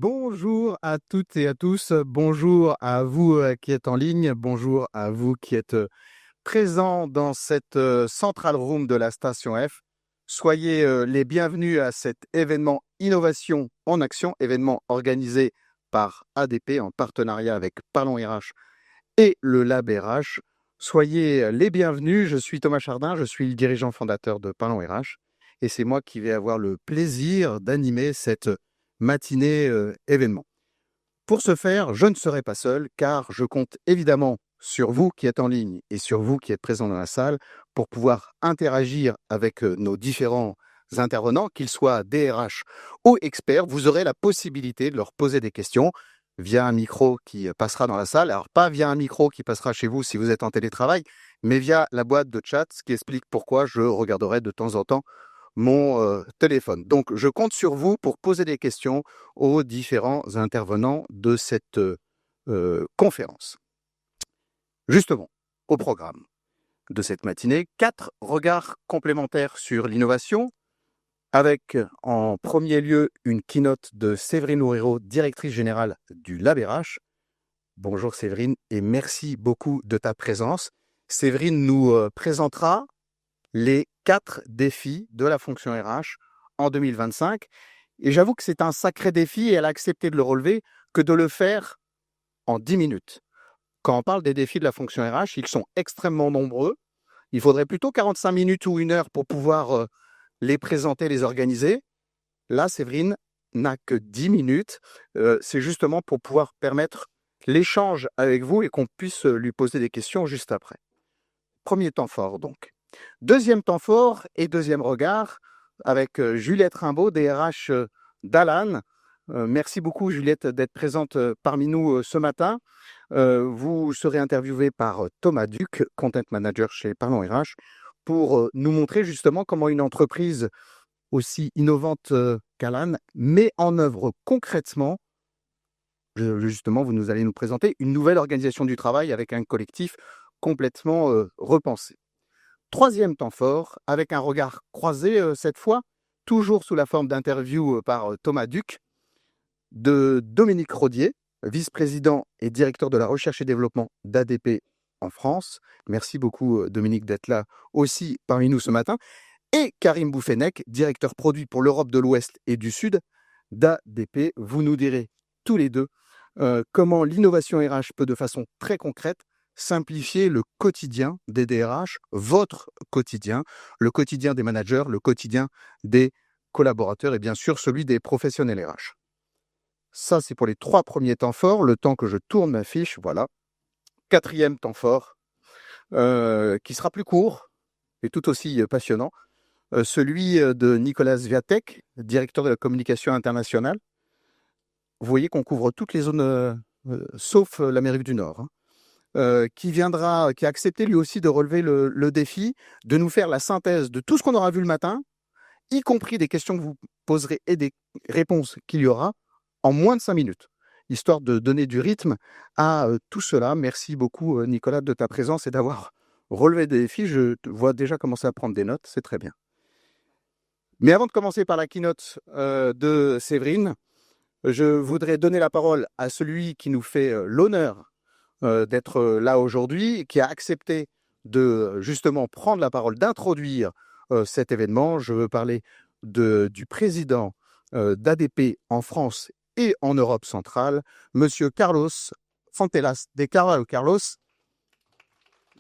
Bonjour à toutes et à tous, bonjour à vous qui êtes en ligne, bonjour à vous qui êtes présents dans cette Central Room de la Station F. Soyez les bienvenus à cet événement Innovation en Action, événement organisé par ADP en partenariat avec Parlons RH et le Lab RH. Soyez les bienvenus, je suis Thomas Chardin, je suis le dirigeant fondateur de Parlons RH et c'est moi qui vais avoir le plaisir d'animer cette matinée événement. Pour ce faire, je ne serai pas seul car je compte évidemment sur vous qui êtes en ligne et sur vous qui êtes présents dans la salle pour pouvoir interagir avec nos différents intervenants, qu'ils soient DRH ou experts. Vous aurez la possibilité de leur poser des questions via un micro qui passera dans la salle. Alors pas via un micro qui passera chez vous si vous êtes en télétravail, mais via la boîte de chat, ce qui explique pourquoi je regarderai de temps en temps mon téléphone. Donc, je compte sur vous pour poser des questions aux différents intervenants de cette conférence. Justement, au programme de cette matinée, 4 regards complémentaires sur l'innovation, avec en premier lieu une keynote de Séverine Loureiro, directrice générale du Lab RH. Bonjour Séverine et merci beaucoup de ta présence. Séverine nous présentera les 4 défis de la fonction RH en 2025. Et j'avoue que c'est un sacré défi et elle a accepté de le relever que de le faire en 10 minutes. Quand on parle des défis de la fonction RH, ils sont extrêmement nombreux. Il faudrait plutôt 45 minutes ou 1 heure pour pouvoir les présenter, les organiser. Là, Séverine n'a que 10 minutes. C'est justement pour pouvoir permettre l'échange avec vous et qu'on puisse lui poser des questions juste après. Premier temps fort, donc. Deuxième temps fort et deuxième regard avec Juliette Rimbaud, DRH d'Alan. Merci beaucoup Juliette d'être présente parmi nous ce matin. Vous serez interviewée par Thomas Duc, Content Manager chez Parlons RH, pour nous montrer justement comment une entreprise aussi innovante qu'Alan met en œuvre concrètement, justement, vous allez nous présenter une nouvelle organisation du travail avec un collectif complètement repensé. Troisième temps fort, avec un regard croisé cette fois, toujours sous la forme d'interview par Thomas Duc, de Dominique Rodier, vice-président et directeur de la recherche et développement d'ADP en France. Merci beaucoup Dominique d'être là aussi parmi nous ce matin. Et Karim Boufenech, directeur produit pour l'Europe de l'Ouest et du Sud d'ADP. Vous nous direz tous les deux comment l'innovation RH peut de façon très concrète simplifier le quotidien des DRH, votre quotidien, le quotidien des managers, le quotidien des collaborateurs et bien sûr celui des professionnels RH. Ça, c'est pour les 3 premiers temps forts, le temps que je tourne ma fiche, voilà. 4e temps fort, qui sera plus court et tout aussi passionnant, celui de Nicolas Viatek, directeur de la communication internationale. Vous voyez qu'on couvre toutes les zones, sauf l'Amérique du Nord, hein. Qui a accepté lui aussi de relever le défi, de nous faire la synthèse de tout ce qu'on aura vu le matin, y compris des questions que vous poserez et des réponses qu'il y aura, en moins de 5 minutes, histoire de donner du rythme à tout cela. Merci beaucoup Nicolas de ta présence et d'avoir relevé des défis. Je te vois déjà commencer à prendre des notes, c'est très bien. Mais avant de commencer par la keynote de Séverine, je voudrais donner la parole à celui qui nous fait l'honneur d'être là aujourd'hui, qui a accepté de justement prendre la parole, d'introduire cet événement. Je veux parler du président d'ADP en France et en Europe centrale, Monsieur Carlos Fontelas de Carvalho. Carlos,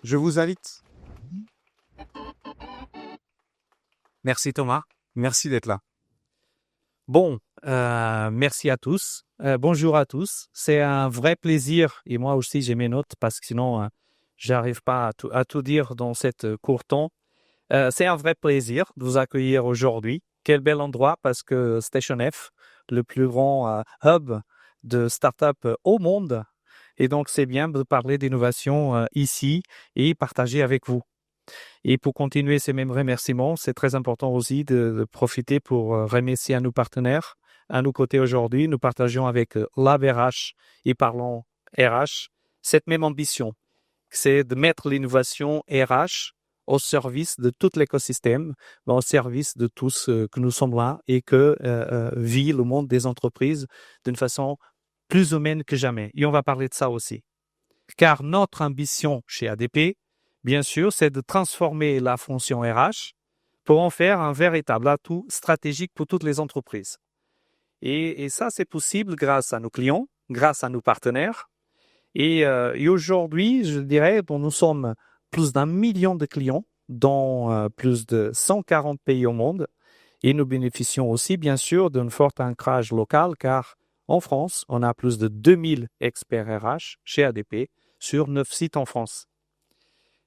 je vous invite. Merci Thomas, merci d'être là. Bon, merci à tous. Bonjour à tous. C'est un vrai plaisir et moi aussi j'ai mes notes parce que sinon j'arrive pas à tout dire dans cette court temps. C'est un vrai plaisir de vous accueillir aujourd'hui. Quel bel endroit parce que Station F, le plus grand hub de start-up au monde. Et donc c'est bien de parler d'innovation ici et partager avec vous. Et pour continuer ces mêmes remerciements, c'est très important aussi de profiter pour remercier à nos partenaires. À nos côtés aujourd'hui, nous partageons avec Lab RH et Parlons RH cette même ambition, c'est de mettre l'innovation RH au service de tout l'écosystème, au service de tous que nous sommes là et que vit le monde des entreprises d'une façon plus humaine que jamais. Et on va parler de ça aussi. Car notre ambition chez ADP, bien sûr, c'est de transformer la fonction RH pour en faire un véritable atout stratégique pour toutes les entreprises. Et ça, c'est possible grâce à nos clients, grâce à nos partenaires. Et aujourd'hui, je dirais, nous sommes plus d'1 million de clients dans plus de 140 pays au monde. Et nous bénéficions aussi, bien sûr, d'un fort ancrage local, car en France, on a plus de 2000 experts RH chez ADP sur 9 sites en France.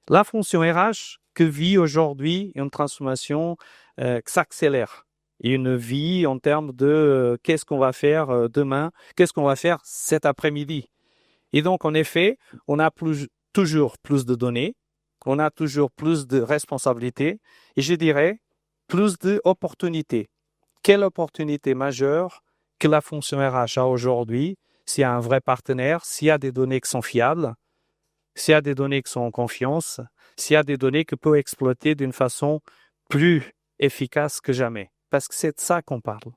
La fonction RH que vit aujourd'hui une transformation qui s'accélère. Et une vie en termes de qu'est-ce qu'on va faire demain, qu'est-ce qu'on va faire cet après-midi. Et donc, en effet, on a toujours plus de données, on a toujours plus de responsabilités et je dirais plus d'opportunités. Quelle opportunité majeure que la fonction RH a aujourd'hui, s'il y a un vrai partenaire, s'il y a des données qui sont fiables, s'il y a des données qui sont en confiance, s'il y a des données que peut exploiter d'une façon plus efficace que jamais. Parce que c'est de ça qu'on parle.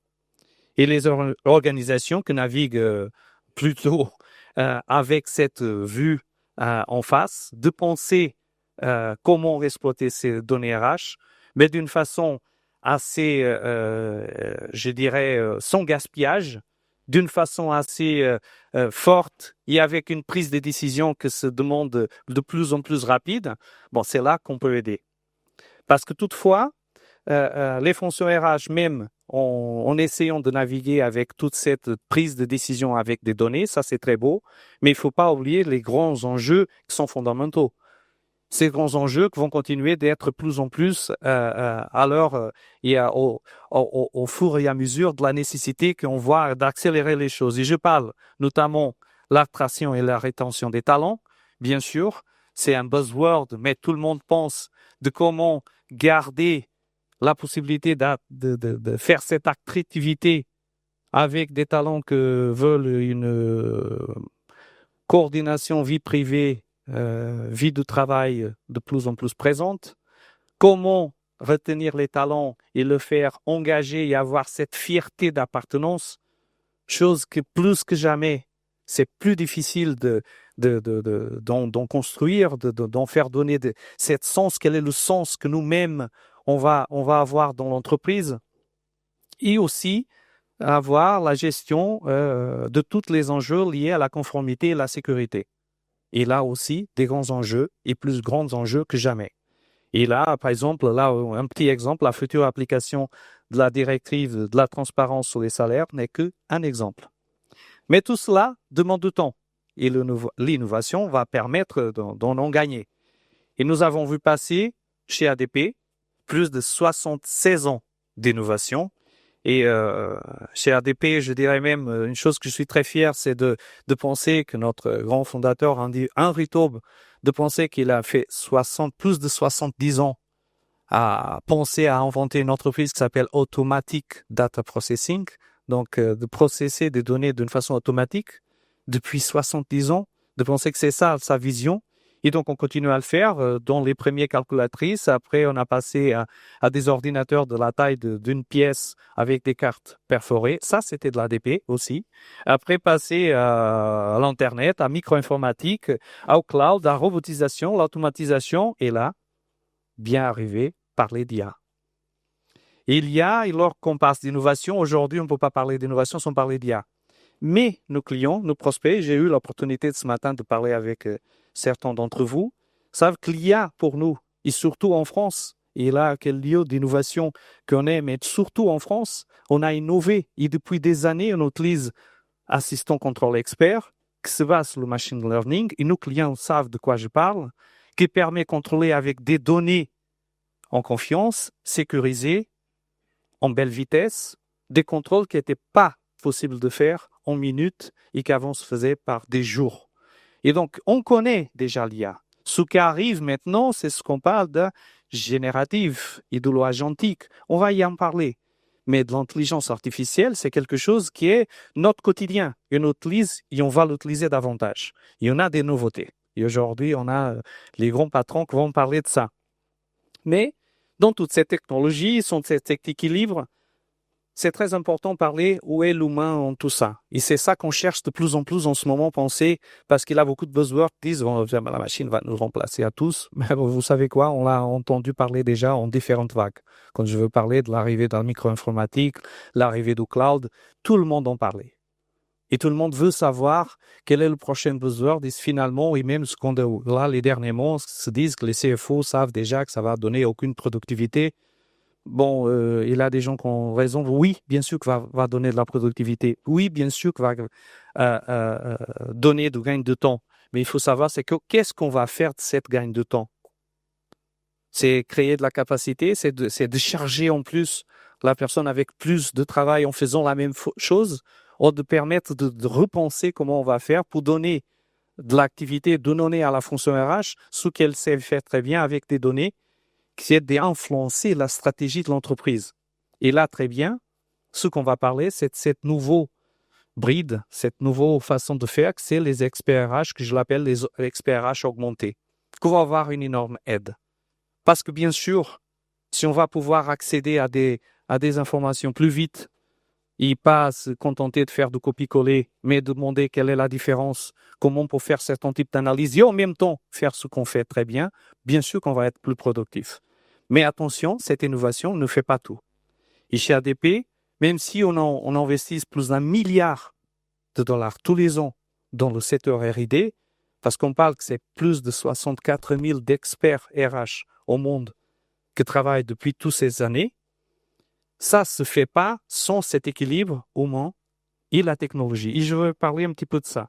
Et les organisations qui naviguent plutôt avec cette vue en face, de penser comment exploiter ces données RH, mais d'une façon assez, je dirais, sans gaspillage, d'une façon assez forte et avec une prise de décision qui se demande de plus en plus rapide, bon, c'est là qu'on peut aider. Parce que toutefois, les fonctions RH, même en essayant de naviguer avec toute cette prise de décision avec des données, ça c'est très beau, mais il ne faut pas oublier les grands enjeux qui sont fondamentaux. Ces grands enjeux qui vont continuer d'être plus en plus au fur et à mesure de la nécessité qu'on voit d'accélérer les choses. Et je parle notamment l'attraction et la rétention des talents. Bien sûr, c'est un buzzword, mais tout le monde pense de comment garder la possibilité de faire cette attractivité avec des talents que veulent une coordination vie privée, vie de travail de plus en plus présente. Comment retenir les talents et le faire engager et avoir cette fierté d'appartenance, chose que plus que jamais, c'est plus difficile d'en construire, d'en faire donner cet sens. Quel est le sens que nous-mêmes on va avoir dans l'entreprise, et aussi avoir la gestion de tous les enjeux liés à la conformité et la sécurité. Et là aussi, des grands enjeux et plus grands enjeux que jamais. Et là, par exemple, là, un petit exemple, la future application de la directive de la transparence sur les salaires n'est qu'un exemple. Mais tout cela demande du temps. Et l'innovation va permettre d'en gagner. Et nous avons vu passer chez ADP plus de 76 ans d'innovation. Et chez ADP, je dirais même une chose que je suis très fier, c'est de penser que notre grand fondateur, Henri Taube, de penser qu'il a fait plus de 70 ans à penser à inventer une entreprise qui s'appelle Automatic Data Processing, donc de processer des données d'une façon automatique depuis 70 ans, de penser que c'est ça sa vision. Et donc, on continue à le faire dans les premières calculatrices. Après, on a passé à des ordinateurs de la taille d'une pièce avec des cartes perforées. Ça, c'était de l'ADP aussi. Après, passer à l'Internet, à micro-informatique, au cloud, à la robotisation, l'automatisation. Et là, bien arrivé, parler d'IA. Il y a, et lorsqu'on passe d'innovation, aujourd'hui, on ne peut pas parler d'innovation sans parler d'IA. Mais nos clients, nos prospects, j'ai eu l'opportunité ce matin de parler avec certains d'entre vous, savent qu'il y a pour nous, et surtout en France, et là, quel lieu d'innovation qu'on est, mais surtout en France, on a innové, et depuis des années, on utilise Assistant Contrôle Expert, qui se base sur le machine learning, et nos clients savent de quoi je parle, qui permet de contrôler avec des données en confiance, sécurisées, en belle vitesse, des contrôles qui n'étaient pas possibles de faire en minutes et qu'avant se faisait par des jours. Et donc, on connaît déjà l'IA. Ce qui arrive maintenant, c'est ce qu'on parle de génératif et de l'agentique. On va y en parler. Mais de l'intelligence artificielle, c'est quelque chose qui est notre quotidien. Et on utilise et on va l'utiliser davantage. Il y en a des nouveautés. Et aujourd'hui, on a les grands patrons qui vont parler de ça. Mais dans toute cette technologie, dans cet équilibre, c'est très important de parler où est l'humain en tout ça. Et c'est ça qu'on cherche de plus en plus en ce moment, penser, parce qu'il y a beaucoup de buzzwords qui disent la machine va nous remplacer à tous. Mais vous savez quoi, on l'a entendu parler déjà en différentes vagues. Quand je veux parler de l'arrivée de la micro-informatique, l'arrivée du cloud, tout le monde en parlait. Et tout le monde veut savoir quel est le prochain buzzword. Et finalement, et même là, les derniers mots se disent que les CFO savent déjà que ça va donner aucune productivité. Bon, il y a des gens qui ont raison. Oui, bien sûr que va donner de la productivité. Oui, bien sûr que va donner du gain de temps. Mais il faut savoir, c'est que qu'est-ce qu'on va faire de cette gain de temps? C'est créer de la capacité, c'est de charger en plus la personne avec plus de travail en faisant la même chose, ou de permettre de repenser comment on va faire pour donner de l'activité, de donner à la fonction RH ce qu'elle sait faire très bien avec des données, qui est d'influencer la stratégie de l'entreprise. Et là, très bien, ce qu'on va parler, c'est de cette nouvelle bride, cette nouvelle façon de faire, c'est les experts RH, que je l'appelle les experts RH augmentés, qui vont avoir une énorme aide. Parce que bien sûr, si on va pouvoir accéder à des informations plus vite, et pas se contenter de faire du copier-coller, mais demander quelle est la différence, comment on peut faire certains types d'analyse et en même temps faire ce qu'on fait très bien, bien sûr qu'on va être plus productif. Mais attention, cette innovation ne fait pas tout. Et chez ADP, même si on investit plus d'1 milliard de dollars tous les ans dans le secteur R&D, parce qu'on parle que c'est plus de 64 000 d'experts RH au monde qui travaillent depuis toutes ces années, ça ne se fait pas sans cet équilibre humain et la technologie. Et je veux parler un petit peu de ça.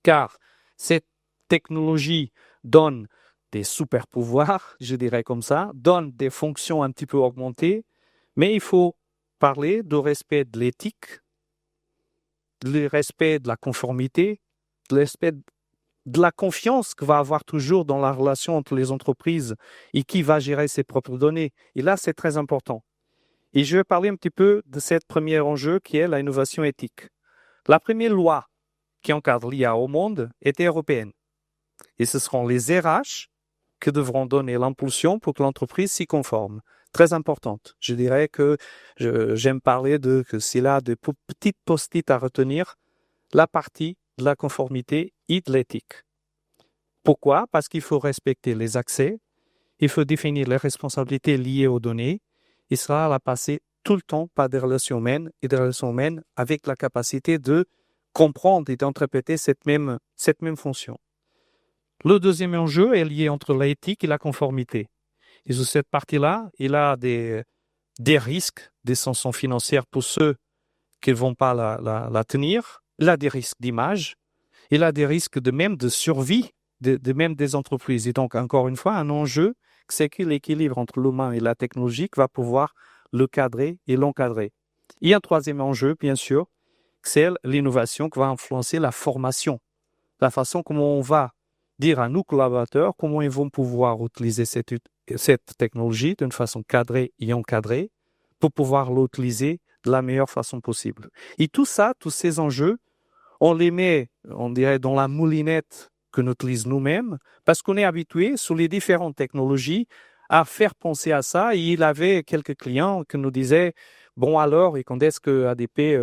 Car cette technologie donne des super pouvoirs, je dirais comme ça, donne des fonctions un petit peu augmentées, mais il faut parler du respect de l'éthique, du respect de la conformité, du respect de la confiance que va avoir toujours dans la relation entre les entreprises et qui va gérer ses propres données. Et là, c'est très important. Et je vais parler un petit peu de cette premier enjeu qui est l'innovation éthique. La première loi qui encadre l'IA au monde était européenne. Et ce seront les RH qui devront donner l'impulsion pour que l'entreprise s'y conforme. Très importante. Je dirais que j'aime parler que s'il y a de petites post-it à retenir, la partie de la conformité et de l'éthique. Pourquoi? Parce qu'il faut respecter les accès, il faut définir les responsabilités liées aux données, et cela va passer tout le temps par des relations humaines et des relations humaines avec la capacité de comprendre et d'interpréter cette même fonction. Le deuxième enjeu est lié entre l'éthique et la conformité. Et sur cette partie-là, il y a des risques, des sanctions financières pour ceux qui ne vont pas la tenir. Il y a des risques d'image. Il y a des risques de survie de même des entreprises. Et donc, encore une fois, un enjeu, c'est que l'équilibre entre l'humain et la technologie va pouvoir le cadrer et l'encadrer. Il y a un troisième enjeu, bien sûr, c'est l'innovation qui va influencer la formation, la façon comment on va dire à nos collaborateurs comment ils vont pouvoir utiliser cette technologie d'une façon cadrée et encadrée pour pouvoir l'utiliser de la meilleure façon possible. Et tout ça, tous ces enjeux, on les met, on dirait, dans la moulinette qu'on utilise nous-mêmes parce qu'on est habitué sur les différentes technologies à faire penser à ça. Et il avait quelques clients qui nous disaient bon alors, et quand est-ce que ADP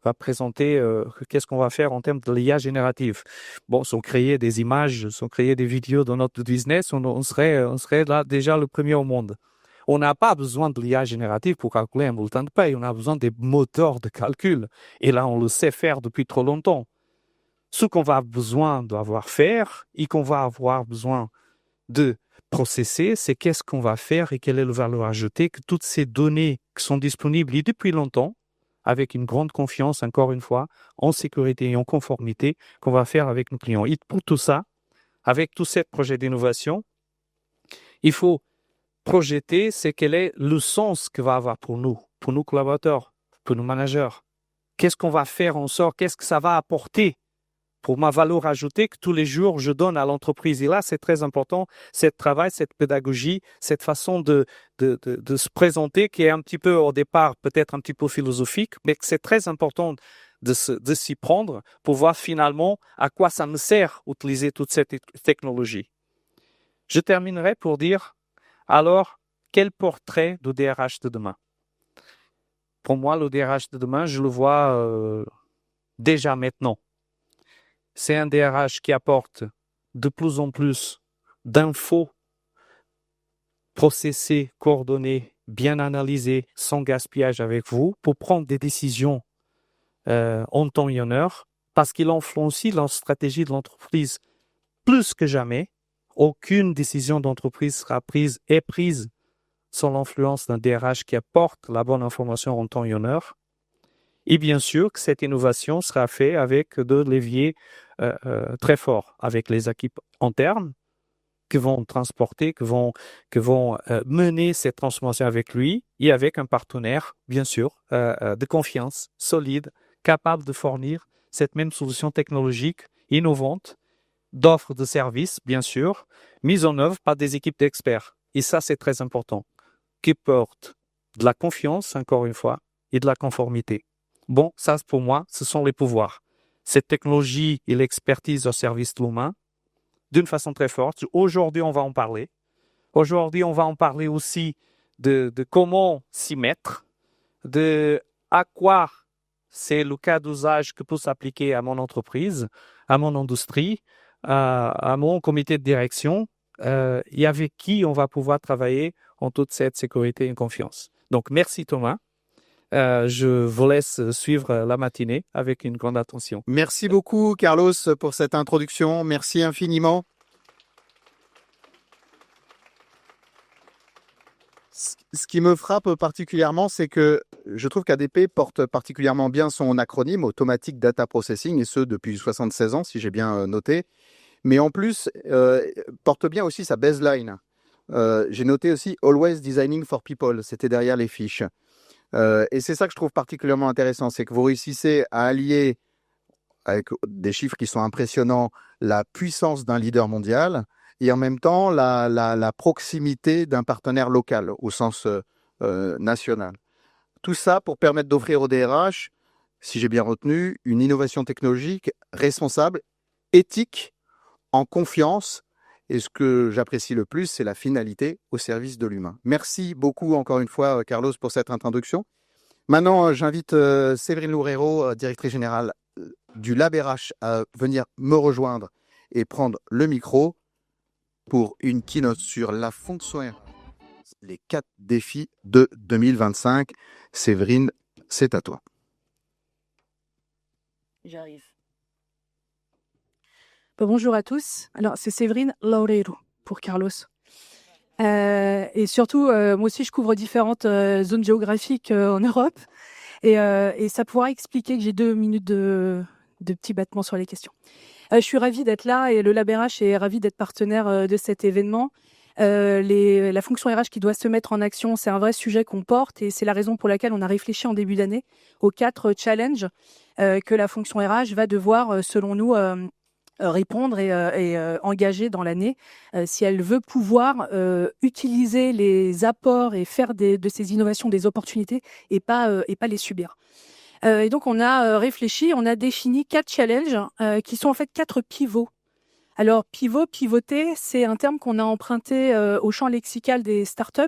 va présenter, qu'est-ce qu'on va faire en termes de l'IA générative? Bon, si on créait des images, si on créait des vidéos dans notre business, on serait là déjà le premier au monde. On n'a pas besoin de l'IA générative pour calculer un bulletin de paye, on a besoin des moteurs de calcul. Et là, on le sait faire depuis trop longtemps. Ce qu'on va besoin d'avoir faire et qu'on va avoir besoin de processer, c'est qu'est-ce qu'on va faire et quelle est la valeur ajoutée que toutes ces données qui sont disponibles et depuis longtemps, avec une grande confiance, encore une fois, en sécurité et en conformité, qu'on va faire avec nos clients. Et pour tout ça, avec tous ces projets d'innovation, il faut projeter quel est le sens que va avoir pour nous collaborateurs, pour nos managers. Qu'est-ce qu'on va faire en sorte, qu'est-ce que ça va apporter pour ma valeur ajoutée que tous les jours je donne à l'entreprise. Et là, c'est très important, ce travail, cette pédagogie, cette façon de se présenter qui est un petit peu au départ peut-être un petit peu philosophique, mais que c'est très important de s'y prendre pour voir finalement à quoi ça me sert d'utiliser toute cette technologie. Je terminerai pour dire, Alors, quel portrait de DRH de demain? Pour moi, le DRH de demain, je le vois déjà maintenant. C'est un DRH qui apporte de plus en plus d'infos processées, coordonnées, bien analysées, sans gaspillage avec vous, pour prendre des décisions en temps et en heure, parce qu'il influencie la stratégie de l'entreprise plus que jamais. Aucune décision d'entreprise est prise sans l'influence d'un DRH qui apporte la bonne information en temps et en heure. Et bien sûr que cette innovation sera faite avec des leviers très forts, avec les équipes internes qui vont transporter, qui vont mener cette transformation avec lui et avec un partenaire, bien sûr, de confiance, solide, capable de fournir cette même solution technologique innovante, d'offres de services, bien sûr, mise en œuvre par des équipes d'experts. Et ça, c'est très important, qui portent de la confiance, encore une fois, et de la conformité. Bon, ça, pour moi, ce sont les pouvoirs. Cette technologie et l'expertise au service de l'humain, d'une façon très forte. Aujourd'hui, on va en parler. Aujourd'hui, on va en parler aussi de comment s'y mettre, de à quoi c'est le cas d'usage que peut s'appliquer à mon entreprise, à mon industrie, à mon comité de direction, et avec qui on va pouvoir travailler en toute cette sécurité et confiance. Donc, merci Thomas. Je vous laisse suivre la matinée avec une grande attention. Merci beaucoup, Carlos, pour cette introduction. Merci infiniment. Ce qui me frappe particulièrement, c'est que je trouve qu'ADP porte particulièrement bien son acronyme Automatic Data Processing, et ce depuis 76 ans, si j'ai bien noté. Mais en plus, porte bien aussi sa baseline. J'ai noté aussi Always Designing for People, c'était derrière les fiches. Et c'est ça que je trouve particulièrement intéressant, c'est que vous réussissez à allier, avec des chiffres qui sont impressionnants, la puissance d'un leader mondial et en même temps la proximité d'un partenaire local au sens national. Tout ça pour permettre d'offrir au DRH, si j'ai bien retenu, une innovation technologique responsable, éthique, en confiance. Et ce que j'apprécie le plus, c'est la finalité au service de l'humain. Merci beaucoup encore une fois, Carlos, pour cette introduction. Maintenant, j'invite Séverine Loureiro, directrice générale du LabRH, à venir me rejoindre et prendre le micro pour une keynote sur la fonction RH, les 4 défis de 2025. Séverine, c'est à toi. J'arrive. Bonjour à tous. Alors, c'est Séverine Loureiro pour Carlos. Et surtout, moi aussi, je couvre différentes zones géographiques en Europe. Et ça pourra expliquer que j'ai 2 minutes de petits battements sur les questions. Je suis ravie d'être là et le LabRH est ravi d'être partenaire de cet événement. La fonction RH qui doit se mettre en action, c'est un vrai sujet qu'on porte et c'est la raison pour laquelle on a réfléchi en début d'année aux 4 challenges que la fonction RH va devoir, selon nous, répondre et engager dans l'année si elle veut pouvoir utiliser les apports et faire de ces innovations des opportunités et pas les subir. Et donc on a réfléchi, on a défini 4 challenges qui sont en fait 4 pivots. Alors pivoter, c'est un terme qu'on a emprunté au champ lexical des startups.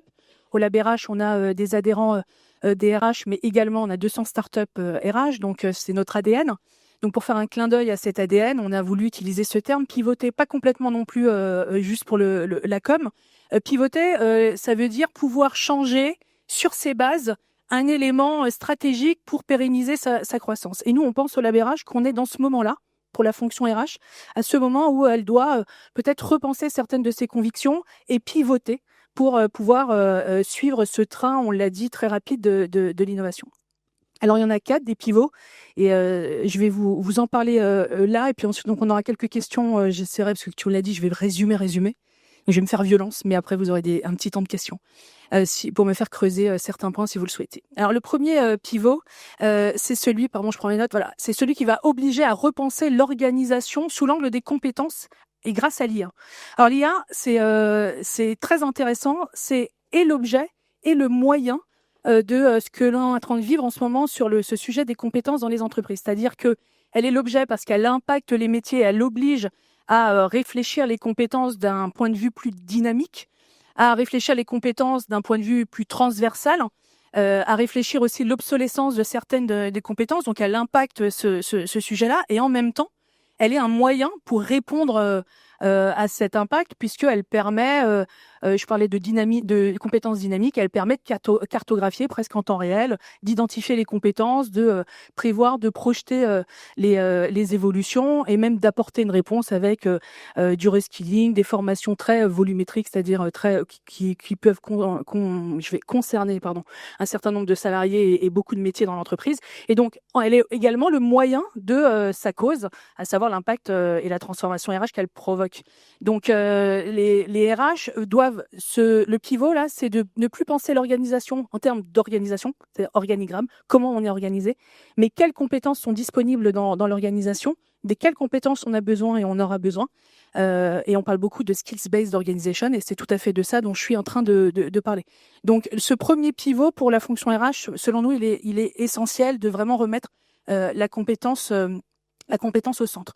Au LabRH, on a des adhérents DRH, mais également on a 200 startups RH, donc c'est notre ADN. Donc pour faire un clin d'œil à cet ADN, on a voulu utiliser ce terme pivoter, pas complètement non plus juste pour la com. Pivoter, ça veut dire pouvoir changer sur ses bases un élément stratégique pour pérenniser sa croissance. Et nous, on pense au LabRH qu'on est dans ce moment-là, pour la fonction RH, à ce moment où elle doit peut-être repenser certaines de ses convictions et pivoter pour pouvoir suivre ce train, on l'a dit, très rapide de l'innovation. Alors, il y en a 4, des pivots, et je vais vous en parler là, et puis ensuite, donc, on aura quelques questions, j'essaierai, parce que tu l'as dit, je vais résumer. Je vais me faire violence, mais après, vous aurez un petit temps de questions pour me faire creuser certains points si vous le souhaitez. Alors, le premier pivot, c'est celui, pardon, je prends mes notes, voilà, c'est celui qui va obliger à repenser l'organisation sous l'angle des compétences et grâce à l'IA. Alors, l'IA, c'est très intéressant, c'est et l'objet et le moyen de ce que l'on est en train de vivre en ce moment sur ce sujet des compétences dans les entreprises. C'est-à-dire qu'elle est l'objet parce qu'elle impacte les métiers, elle oblige à réfléchir les compétences d'un point de vue plus dynamique. à réfléchir les compétences d'un point de vue plus transversal, à réfléchir aussi l'obsolescence de certaines des compétences. Donc, elle impacte ce sujet-là. Et en même temps, elle est un moyen pour répondre à cet impact, puisqu'elle permet, je parlais de compétences dynamiques, elle permet de cartographier presque en temps réel, d'identifier les compétences, de prévoir, de projeter les évolutions et même d'apporter une réponse avec du reskilling, des formations très volumétriques, c'est-à-dire qui peuvent concerner un certain nombre de salariés et beaucoup de métiers dans l'entreprise. Et donc, elle est également le moyen de sa cause, à savoir l'impact et la transformation RH qu'elle provoque. Donc, les RH doivent le pivot là, c'est de ne plus penser l'organisation en termes d'organisation, c'est organigramme, comment on est organisé, mais quelles compétences sont disponibles dans l'organisation, de quelles compétences on a besoin et on aura besoin. Et on parle beaucoup de skills-based organization, et c'est tout à fait de ça dont je suis en train de parler. Donc, ce premier pivot pour la fonction RH, selon nous, il est essentiel de vraiment remettre la compétence au centre.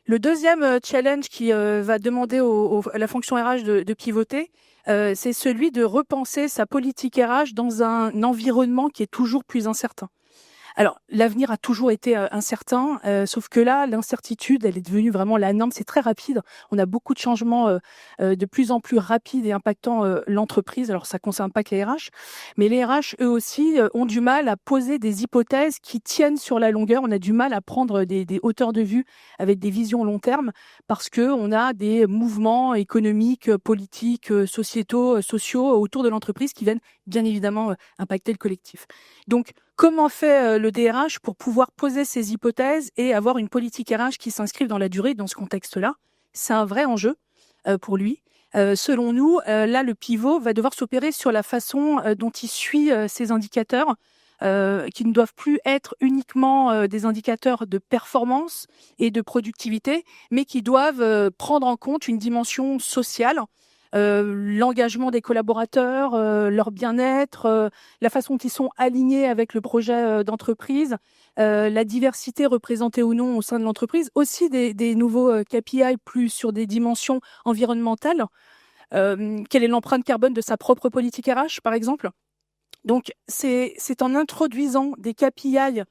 Le deuxième challenge qui va demander à la fonction RH de pivoter, c'est celui de repenser sa politique RH dans un environnement qui est toujours plus incertain. Alors, l'avenir a toujours été incertain, sauf que là, l'incertitude, elle est devenue vraiment la norme. C'est très rapide. On a beaucoup de changements de plus en plus rapides et impactant l'entreprise. Alors, ça concerne pas que les RH, mais les RH, eux aussi, ont du mal à poser des hypothèses qui tiennent sur la longueur. On a du mal à prendre des hauteurs de vue avec des visions long terme parce que on a des mouvements économiques, politiques, sociétaux, sociaux autour de l'entreprise qui viennent bien évidemment impacter le collectif. Donc, comment fait le DRH pour pouvoir poser ces hypothèses et avoir une politique RH qui s'inscrive dans la durée dans ce contexte-là? C'est un vrai enjeu pour lui. Selon nous, là, le pivot va devoir s'opérer sur la façon dont il suit ces indicateurs, qui ne doivent plus être uniquement des indicateurs de performance et de productivité, mais qui doivent prendre en compte une dimension sociale, l'engagement des collaborateurs, leur bien-être, la façon dont ils sont alignés avec le projet d'entreprise, la diversité représentée ou non au sein de l'entreprise, aussi des nouveaux KPI plus sur des dimensions environnementales. Quelle est l'empreinte carbone de sa propre politique RH, par exemple? Donc, c'est en introduisant des KPI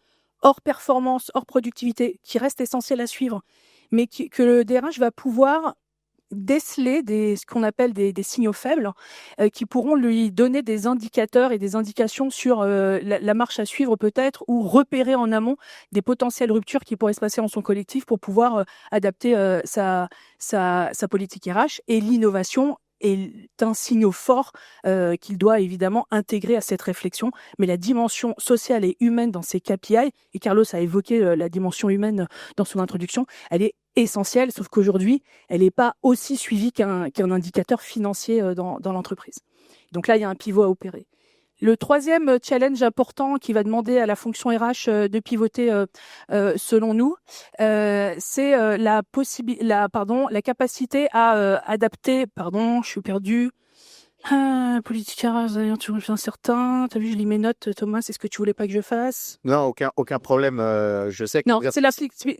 hors performance, hors productivité, qui restent essentiels à suivre, mais que le DRH va pouvoir déceler ce qu'on appelle des signaux faibles qui pourront lui donner des indicateurs et des indications sur la marche à suivre peut-être, ou repérer en amont des potentielles ruptures qui pourraient se passer en son collectif pour pouvoir adapter sa politique RH. Et l'innovation est un signal fort qu'il doit évidemment intégrer à cette réflexion. Mais la dimension sociale et humaine dans ces KPI, et Carlos a évoqué la dimension humaine dans son introduction, elle est essentielle, sauf qu'aujourd'hui, elle n'est pas aussi suivie qu'un indicateur financier dans l'entreprise. Donc là, il y a un pivot à opérer. Le troisième challenge important qui va demander à la fonction RH de pivoter, selon nous, c'est la capacité à adapter. Pardon, je suis perdue. Politique RH, d'ailleurs, tu reviens certain. T'as vu, je lis mes notes, Thomas. C'est ce que tu voulais pas que je fasse? Non, aucun problème. Je sais que Non, c'est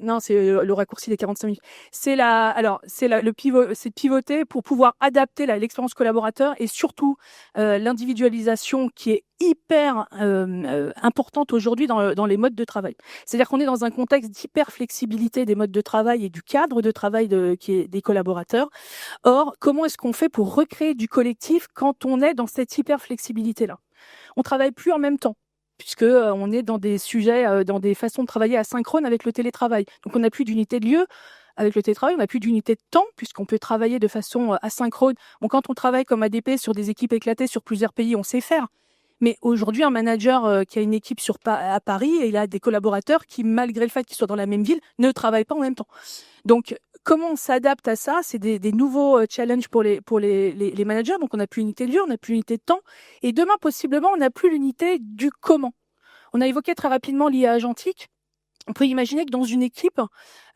non, c'est le raccourci des 45 minutes. Le pivot, c'est de pivoter pour pouvoir adapter l'expérience collaborateur et surtout l'individualisation qui est hyper importante aujourd'hui dans les modes de travail. C'est-à-dire qu'on est dans un contexte d'hyper flexibilité des modes de travail et du cadre de travail qui est des collaborateurs. Or, comment est-ce qu'on fait pour recréer du collectif quand on est dans cette hyper flexibilité-là? On travaille plus en même temps, puisque on est dans des sujets, dans des façons de travailler asynchrone avec le télétravail. Donc, on n'a plus d'unité de lieu. Avec le télétravail, on n'a plus d'unité de temps, puisqu'on peut travailler de façon asynchrone. Bon, quand on travaille comme ADP sur des équipes éclatées sur plusieurs pays, on sait faire. Mais aujourd'hui, un manager qui a une équipe à Paris, et il a des collaborateurs qui, malgré le fait qu'ils soient dans la même ville, ne travaillent pas en même temps. Donc, comment on s'adapte à ça? C'est des nouveaux challenges pour les managers. Donc, on n'a plus l'unité de lieu, on n'a plus l'unité de temps. Et demain, possiblement, on n'a plus l'unité du comment. On a évoqué très rapidement l'IA agentique. On peut imaginer que dans une équipe,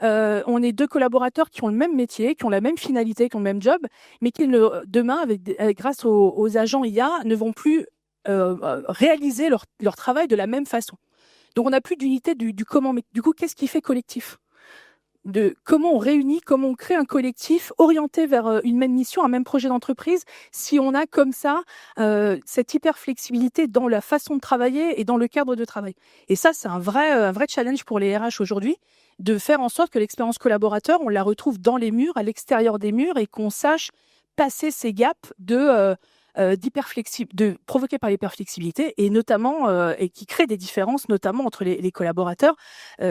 on ait deux collaborateurs qui ont le même métier, qui ont la même finalité, qui ont le même job, mais qui, demain, grâce aux agents IA, ne vont plus réaliser leur travail de la même façon. Donc, on n'a plus d'unité du comment. Mais du coup, qu'est-ce qui fait collectif? de comment on réunit, comment on crée un collectif orienté vers une même mission, un même projet d'entreprise, si on a comme ça cette hyper flexibilité dans la façon de travailler et dans le cadre de travail. Et ça, c'est un vrai challenge pour les RH aujourd'hui, de faire en sorte que l'expérience collaborateur, on la retrouve dans les murs, à l'extérieur des murs, et qu'on sache passer ces gaps provoqués par l'hyperflexibilité, et notamment et qui crée des différences notamment entre les collaborateurs.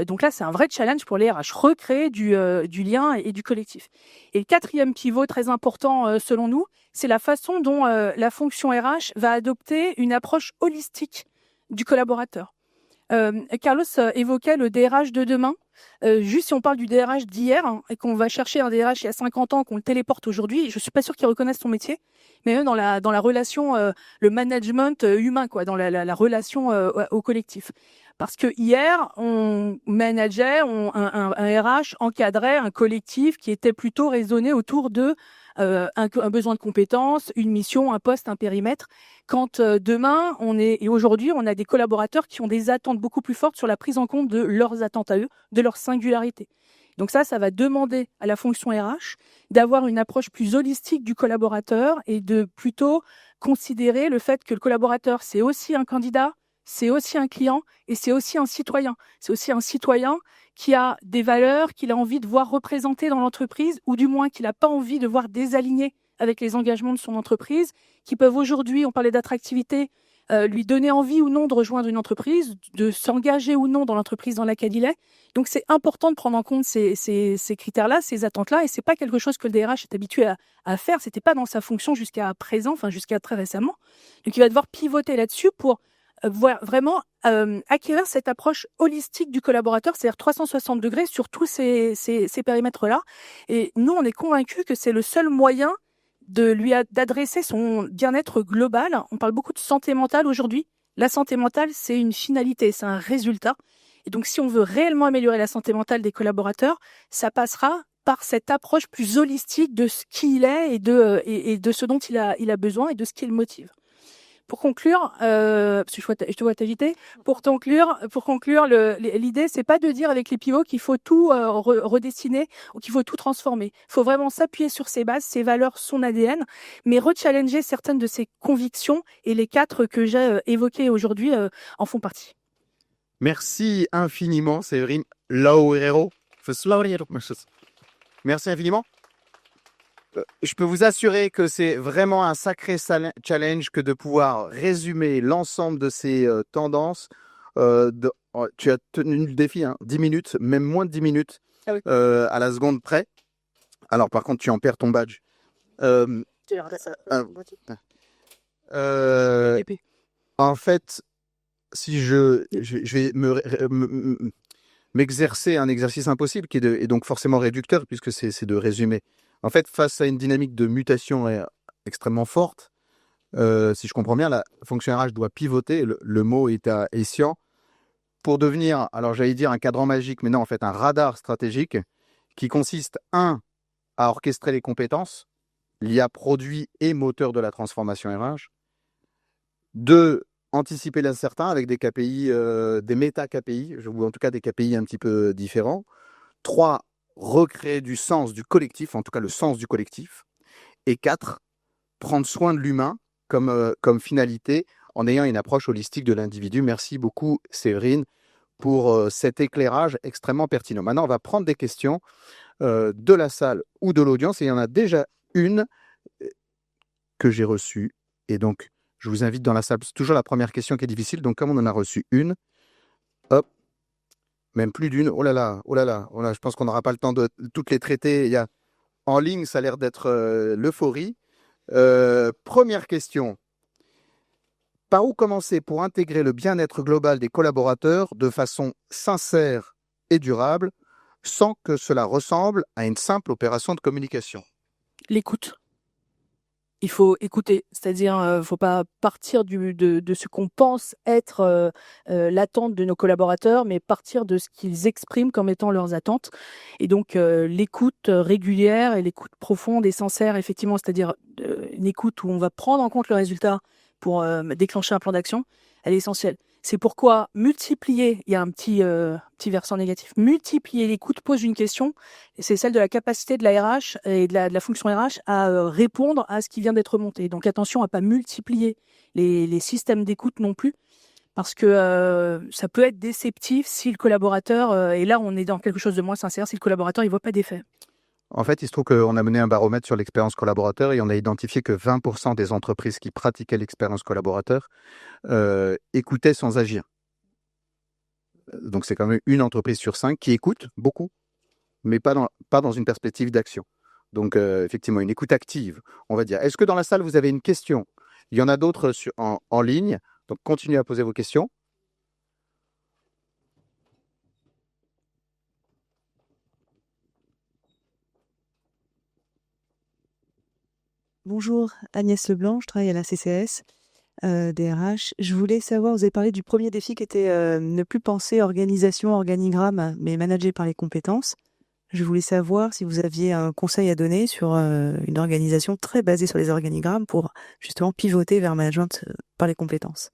Donc là, c'est un vrai challenge pour les RH, recréer du lien et du collectif. Et le quatrième pivot très important selon nous, c'est la façon dont la fonction RH va adopter une approche holistique du collaborateur. Carlos évoquait le DRH de demain. Juste si on parle du DRH d'hier et qu'on va chercher un DRH il y a 50 ans, qu'on le téléporte aujourd'hui, je suis pas sûre qu'il reconnaisse son métier, mais même dans la relation, le management humain, quoi, dans la relation au collectif. Parce que hier, on manageait, un RH encadrait un collectif qui était plutôt raisonné autour de un besoin de compétences, une mission, un poste, un périmètre. Quand demain, et aujourd'hui, on a des collaborateurs qui ont des attentes beaucoup plus fortes sur la prise en compte de leurs attentes à eux, de leur singularité. Donc ça va demander à la fonction RH d'avoir une approche plus holistique du collaborateur et de plutôt considérer le fait que le collaborateur, c'est aussi un candidat, c'est aussi un client et c'est aussi un citoyen. C'est aussi un citoyen qui a des valeurs qu'il a envie de voir représentées dans l'entreprise, ou du moins qu'il n'a pas envie de voir désalignées avec les engagements de son entreprise, qui peuvent aujourd'hui, on parlait d'attractivité, lui donner envie ou non de rejoindre une entreprise, de s'engager ou non dans l'entreprise dans laquelle il est. Donc c'est important de prendre en compte ces critères-là, ces attentes-là, et c'est pas quelque chose que le DRH est habitué à faire. C'était pas dans sa fonction jusqu'à présent, enfin jusqu'à très récemment. Donc il va devoir pivoter là-dessus pour vraiment acquérir cette approche holistique du collaborateur, c'est-à-dire 360 degrés sur tous ces périmètres-là. Et nous, on est convaincus que c'est le seul moyen d'adresser son bien-être global. On parle beaucoup de santé mentale aujourd'hui. La santé mentale, c'est une finalité, c'est un résultat. Et donc, si on veut réellement améliorer la santé mentale des collaborateurs, ça passera par cette approche plus holistique de ce qu'il est et de ce dont il a besoin et de ce qui le motive. Pour conclure, parce que je te vois t'agiter. Pour conclure, l'idée, c'est pas de dire avec les pivots qu'il faut tout redessiner ou qu'il faut tout transformer. Il faut vraiment s'appuyer sur ses bases, ses valeurs, son ADN, mais rechallenger certaines de ses convictions, et les 4 que j'ai évoquées aujourd'hui en font partie. Merci infiniment, Séverine Loureiro. Merci infiniment. Je peux vous assurer que c'est vraiment un sacré challenge que de pouvoir résumer l'ensemble de ces tendances. Tu as tenu le défi, 10 minutes, même moins de 10 minutes, Ah oui. à la seconde près. Alors par contre, tu en perds ton badge. En fait, si je vais m'exercer un exercice impossible qui est donc forcément réducteur, puisque c'est de résumer. En fait, face à une dynamique de mutation extrêmement forte, si je comprends bien, la fonction RH doit pivoter, le mot est sciant, pour devenir, alors j'allais dire un cadran magique, mais non, en fait, un radar stratégique qui consiste, 1, à orchestrer les compétences, l'IA produit et moteur de la transformation RH, 2, anticiper l'incertain avec des KPI, des méta-KPI, ou en tout cas des KPI un petit peu différents, 3, recréer du sens du collectif, en tout cas le sens du collectif, et 4, prendre soin de l'humain comme finalité en ayant une approche holistique de l'individu. Merci beaucoup Séverine pour cet éclairage extrêmement pertinent. Maintenant, on va prendre des questions de la salle ou de l'audience, et il y en a déjà une que j'ai reçue, et donc je vous invite dans la salle. C'est toujours la première question qui est difficile, donc comme on en a reçu une, hop, même plus d'une, oh là là, je pense qu'on n'aura pas le temps de toutes les traiter. En ligne, ça a l'air d'être l'euphorie. Première question. Par où commencer pour intégrer le bien-être global des collaborateurs de façon sincère et durable, sans que cela ressemble à une simple opération de communication? L'écoute. Il faut écouter, c'est-à-dire faut pas partir de ce qu'on pense être l'attente de nos collaborateurs, mais partir de ce qu'ils expriment comme étant leurs attentes. Et donc l'écoute régulière et l'écoute profonde et sincère, effectivement, c'est-à-dire une écoute où on va prendre en compte le résultat pour déclencher un plan d'action, elle est essentielle. C'est pourquoi multiplier, il y a un petit versant négatif, multiplier l'écoute pose une question, et c'est celle de la capacité de la RH et de la fonction RH à répondre à ce qui vient d'être monté. Donc attention à pas multiplier les systèmes d'écoute non plus, parce que ça peut être déceptif si le collaborateur, et là on est dans quelque chose de moins sincère, si le collaborateur il voit pas d'effet. En fait, il se trouve qu'on a mené un baromètre sur l'expérience collaborateur et on a identifié que 20% des entreprises qui pratiquaient l'expérience collaborateur écoutaient sans agir. Donc, c'est quand même une entreprise sur 5 qui écoute beaucoup, mais pas dans une perspective d'action. Donc, effectivement, une écoute active, on va dire. Est-ce que dans la salle, vous avez une question? Il y en a d'autres en ligne, donc continuez à poser vos questions. Bonjour, Agnès Leblanc, je travaille à la CCAS, DRH. Je voulais savoir, vous avez parlé du premier défi qui était ne plus penser organisation, organigramme, mais manager par les compétences. Je voulais savoir si vous aviez un conseil à donner sur une organisation très basée sur les organigrammes pour justement pivoter vers management par les compétences.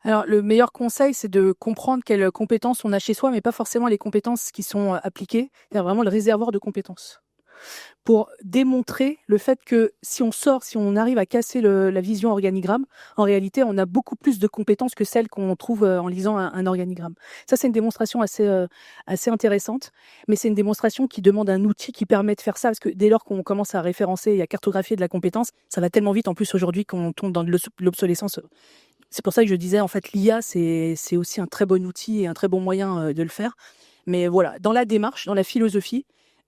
Alors, le meilleur conseil, c'est de comprendre quelles compétences on a chez soi, mais pas forcément les compétences qui sont appliquées, c'est-à-dire vraiment le réservoir de compétences. Pour démontrer le fait que si on arrive à casser la vision organigramme, en réalité, on a beaucoup plus de compétences que celles qu'on trouve en lisant un organigramme. Ça, c'est une démonstration assez intéressante, mais c'est une démonstration qui demande un outil qui permet de faire ça, parce que dès lors qu'on commence à référencer et à cartographier de la compétence, ça va tellement vite en plus aujourd'hui qu'on tombe dans de l'obsolescence. C'est pour ça que je disais, en fait, l'IA, c'est aussi un très bon outil et un très bon moyen de le faire. Mais voilà, dans la démarche, dans la philosophie,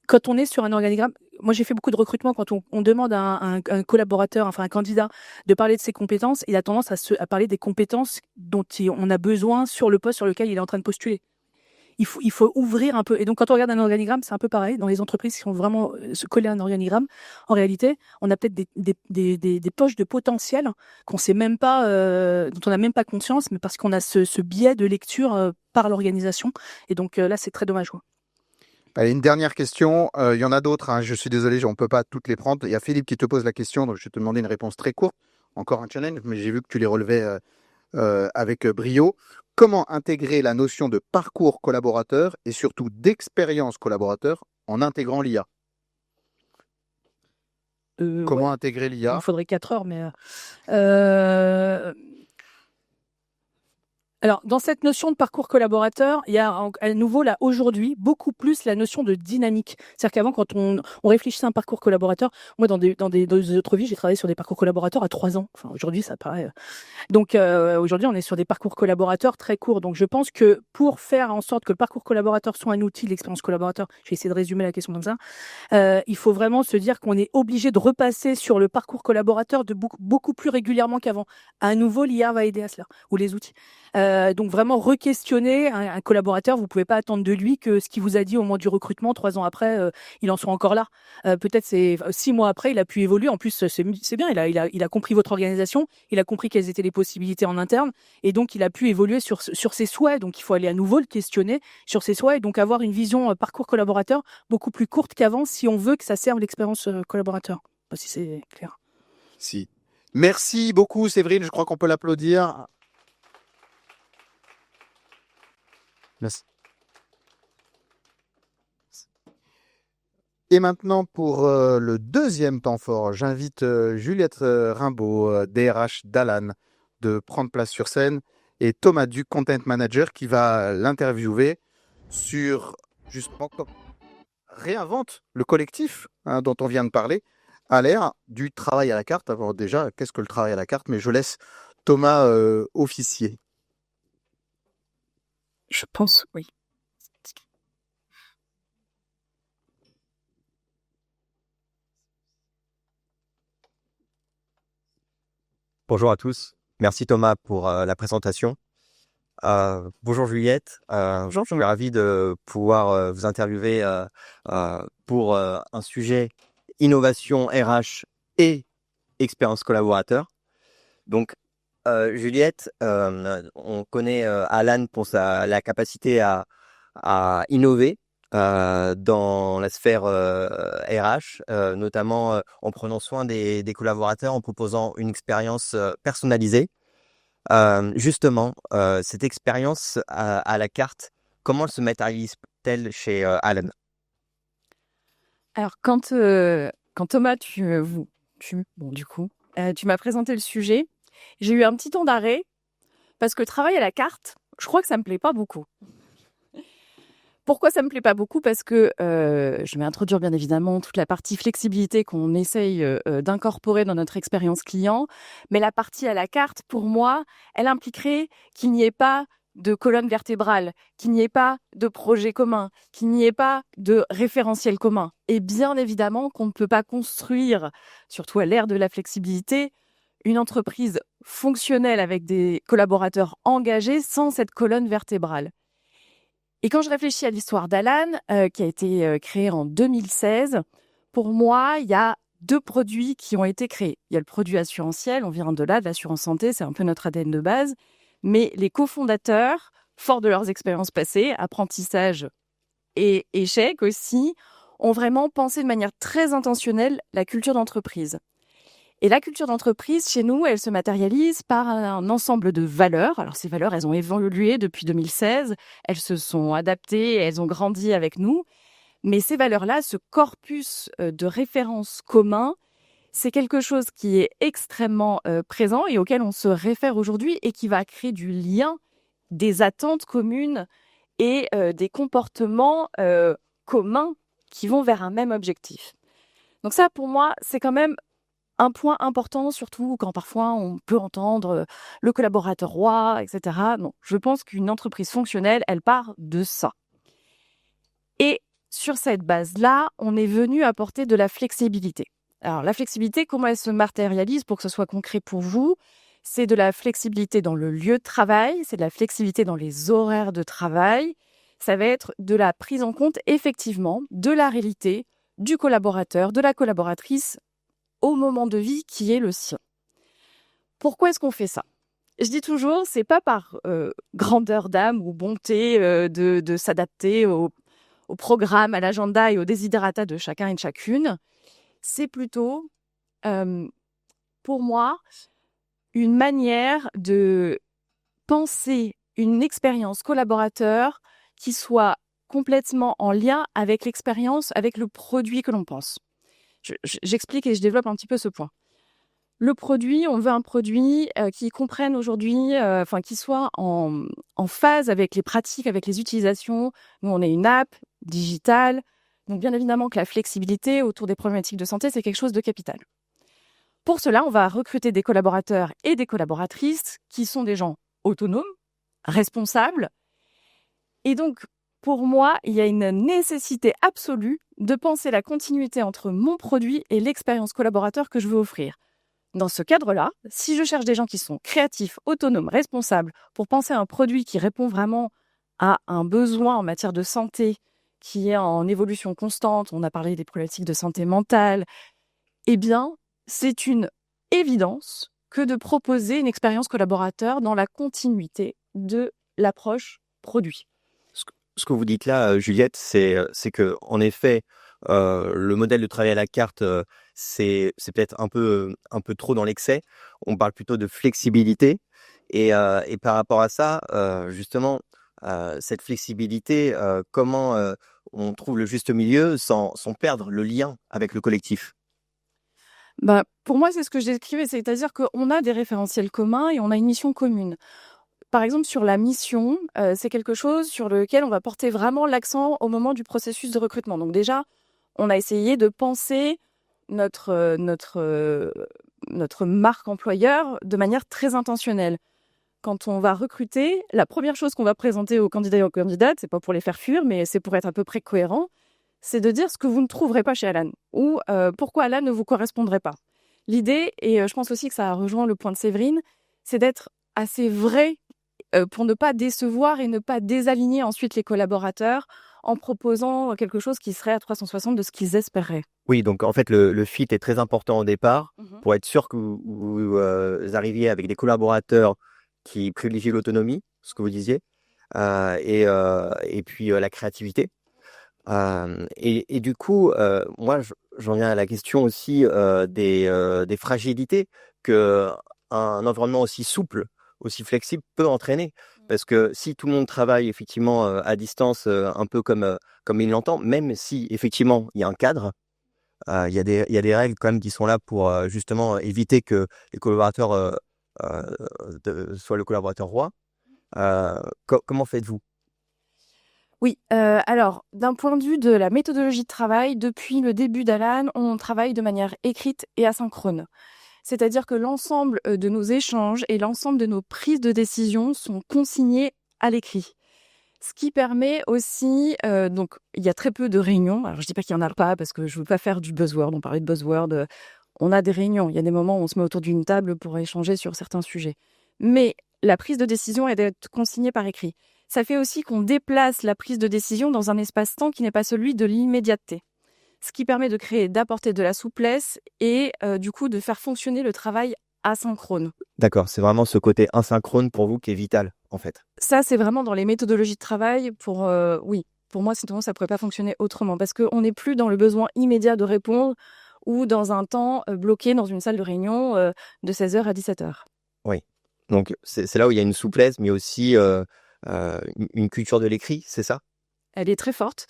quand on est sur un organigramme, moi j'ai fait beaucoup de recrutement, quand on demande à un collaborateur, enfin un candidat, de parler de ses compétences, il a tendance à parler des compétences dont on a besoin sur le poste sur lequel il est en train de postuler. Il faut ouvrir un peu. Et donc, quand on regarde un organigramme, c'est un peu pareil. Dans les entreprises qui sont vraiment se coller à un organigramme, en réalité, on a peut-être des poches de potentiel qu'on sait même pas, dont on n'a même pas conscience, mais parce qu'on a ce biais de lecture par l'organisation. Et donc là, c'est très dommage, quoi. Allez, une dernière question. Il y en a d'autres, hein. Je suis désolé, on ne peut pas toutes les prendre. Il y a Philippe qui te pose la question, donc je vais te demander une réponse très courte. Encore un challenge, mais j'ai vu que tu les relevais avec brio. Comment intégrer la notion de parcours collaborateur et surtout d'expérience collaborateur en intégrant l'IA? Comment intégrer Il l'IA? me faudrait 4 heures, mais alors, dans cette notion de parcours collaborateur, il y a à nouveau, là, aujourd'hui, beaucoup plus la notion de dynamique. C'est-à-dire qu'avant, quand on réfléchissait à un parcours collaborateur, moi, dans des autres vies, j'ai travaillé sur des parcours collaborateurs à 3 ans. Enfin, aujourd'hui, ça paraît. Donc, aujourd'hui, on est sur des parcours collaborateurs très courts. Donc, je pense que pour faire en sorte que le parcours collaborateur soit un outil de l'expérience collaborateur, j'ai essayé de résumer la question comme ça, il faut vraiment se dire qu'on est obligé de repasser sur le parcours collaborateur de beaucoup plus régulièrement qu'avant. À nouveau, l'IA va aider à cela, ou les outils. Donc vraiment re-questionner un collaborateur, vous pouvez pas attendre de lui que ce qu'il vous a dit au moment du recrutement, 3 ans après, il en soit encore là. Peut-être c'est 6 mois après, il a pu évoluer. En plus, c'est bien, il a compris votre organisation, il a compris quelles étaient les possibilités en interne, et donc il a pu évoluer sur ses souhaits. Donc il faut aller à nouveau le questionner sur ses souhaits, et donc avoir une vision parcours collaborateur beaucoup plus courte qu'avant si on veut que ça serve l'expérience collaborateur. Je sais pas si c'est clair. Si. Merci beaucoup, Séverine. Je crois qu'on peut l'applaudir. Merci. Et maintenant, pour le deuxième temps fort, j'invite Juliette Rimbaud, DRH d'Alan, de prendre place sur scène, et Thomas Duc, Content Manager, qui va l'interviewer sur justement comment réinvente le collectif dont on vient de parler à l'ère du travail à la carte. Alors déjà, qu'est-ce que le travail à la carte? Mais je laisse Thomas officier. Je pense, oui. Bonjour à tous. Merci Thomas pour la présentation. Bonjour Juliette. Je suis ravi de pouvoir vous interviewer pour un sujet innovation RH et expérience collaborateur. Donc Juliette, on connaît Alan pour la capacité à innover dans la sphère RH, notamment en prenant soin des collaborateurs, en proposant une expérience personnalisée. Justement, cette expérience à la carte, comment elle se matérialise-t-elle chez Alan? Alors quand Thomas, tu m'as présenté le sujet, j'ai eu un petit temps d'arrêt parce que le travail à la carte, je crois que ça me plaît pas beaucoup. Pourquoi ça me plaît pas beaucoup? Parce que je vais introduire bien évidemment toute la partie flexibilité qu'on essaye d'incorporer dans notre expérience client, mais la partie à la carte, pour moi, elle impliquerait qu'il n'y ait pas de colonne vertébrale, qu'il n'y ait pas de projet commun, qu'il n'y ait pas de référentiel commun. Et bien évidemment qu'on ne peut pas construire, surtout à l'ère de la flexibilité, une entreprise fonctionnelle avec des collaborateurs engagés sans cette colonne vertébrale. Et quand je réfléchis à l'histoire d'Alan, qui a été créée en 2016, pour moi, il y a 2 produits qui ont été créés. Il y a le produit assurantiel, on vient de là, de l'assurance santé, c'est un peu notre ADN de base. Mais les cofondateurs, forts de leurs expériences passées, apprentissage et échecs aussi, ont vraiment pensé de manière très intentionnelle la culture d'entreprise. Et la culture d'entreprise, chez nous, elle se matérialise par un ensemble de valeurs. Alors ces valeurs, elles ont évolué depuis 2016, elles se sont adaptées, elles ont grandi avec nous. Mais ces valeurs-là, ce corpus de références communs, c'est quelque chose qui est extrêmement présent et auquel on se réfère aujourd'hui et qui va créer du lien, des attentes communes et des comportements communs qui vont vers un même objectif. Donc ça, pour moi, c'est quand même un point important, surtout quand parfois on peut entendre le collaborateur roi, etc. Non, je pense qu'une entreprise fonctionnelle, elle part de ça. Et sur cette base-là, on est venu apporter de la flexibilité. Alors la flexibilité, comment elle se matérialise pour que ce soit concret pour vous? C'est de la flexibilité dans le lieu de travail, c'est de la flexibilité dans les horaires de travail. Ça va être de la prise en compte effectivement de la réalité du collaborateur, de la collaboratrice au moment de vie qui est le sien. Pourquoi est-ce qu'on fait ça? Je dis toujours, c'est pas par grandeur d'âme ou bonté de s'adapter au programme, à l'agenda et aux desiderata de chacun et de chacune. C'est plutôt, pour moi, une manière de penser une expérience collaborateur qui soit complètement en lien avec l'expérience, avec le produit que l'on pense. J'explique et je développe un petit peu ce point. Le produit, on veut un produit qui comprenne aujourd'hui, qui soit en phase avec les pratiques, avec les utilisations. Nous, on est une app digitale. Donc, bien évidemment que la flexibilité autour des problématiques de santé, c'est quelque chose de capital. Pour cela, on va recruter des collaborateurs et des collaboratrices qui sont des gens autonomes, responsables. Et donc, pour moi, il y a une nécessité absolue de penser la continuité entre mon produit et l'expérience collaborateur que je veux offrir. Dans ce cadre-là, si je cherche des gens qui sont créatifs, autonomes, responsables, pour penser à un produit qui répond vraiment à un besoin en matière de santé, qui est en évolution constante, on a parlé des problématiques de santé mentale, eh bien, c'est une évidence que de proposer une expérience collaborateur dans la continuité de l'approche produit. Ce que vous dites là, Juliette, c'est que en effet, le modèle de travail à la carte, c'est peut-être un peu trop dans l'excès. On parle plutôt de flexibilité et par rapport à ça, justement, cette flexibilité, comment on trouve le juste milieu sans perdre le lien avec le collectif? Pour moi, c'est ce que je décrivais, c'est-à-dire qu'on a des référentiels communs et on a une mission commune. Par exemple, sur la mission, c'est quelque chose sur lequel on va porter vraiment l'accent au moment du processus de recrutement. Donc déjà, on a essayé de penser notre marque employeur de manière très intentionnelle. Quand on va recruter, la première chose qu'on va présenter aux candidats et aux candidates, c'est pas pour les faire fuir, mais c'est pour être à peu près cohérent, c'est de dire ce que vous ne trouverez pas chez Alan ou pourquoi Alan ne vous correspondrait pas. L'idée, et je pense aussi que ça rejoint le point de Séverine, c'est d'être assez vrai pour ne pas décevoir et ne pas désaligner ensuite les collaborateurs en proposant quelque chose qui serait à 360 de ce qu'ils espéraient. Oui, donc en fait, le fit est très important au départ Mhm. pour être sûr que vous arriviez avec des collaborateurs qui privilégient l'autonomie, ce que vous disiez, et puis la créativité. Et du coup, moi, j'en viens à la question aussi des fragilités que un environnement aussi souple aussi flexible peut entraîner. Parce que si tout le monde travaille effectivement à distance, un peu comme il l'entend, même si effectivement il y a un cadre, il y a des règles quand même qui sont là pour justement éviter que les collaborateurs soient le collaborateur roi. Comment faites-vous? Oui, alors d'un point de vue de la méthodologie de travail, depuis le début d'Alan, on travaille de manière écrite et asynchrone. C'est-à-dire que l'ensemble de nos échanges et l'ensemble de nos prises de décision sont consignés à l'écrit. Ce qui permet aussi, donc il y a très peu de réunions. Alors je dis pas qu'il y en a pas parce que je veux pas faire du buzzword. On parlait de buzzword. On a des réunions. Il y a des moments où on se met autour d'une table pour échanger sur certains sujets. Mais la prise de décision est d'être consignée par écrit. Ça fait aussi qu'on déplace la prise de décision dans un espace-temps qui n'est pas celui de l'immédiateté. Ce qui permet d'apporter de la souplesse et du coup de faire fonctionner le travail asynchrone. D'accord, c'est vraiment ce côté asynchrone pour vous qui est vital, en fait. Ça, c'est vraiment dans les méthodologies de travail oui, pour moi, sinon ça pourrait pas fonctionner autrement parce qu'on n'est plus dans le besoin immédiat de répondre ou dans un temps bloqué dans une salle de réunion de 16h à 17h. Oui. Donc c'est là où il y a une souplesse, mais aussi une culture de l'écrit, c'est ça? Elle est très forte.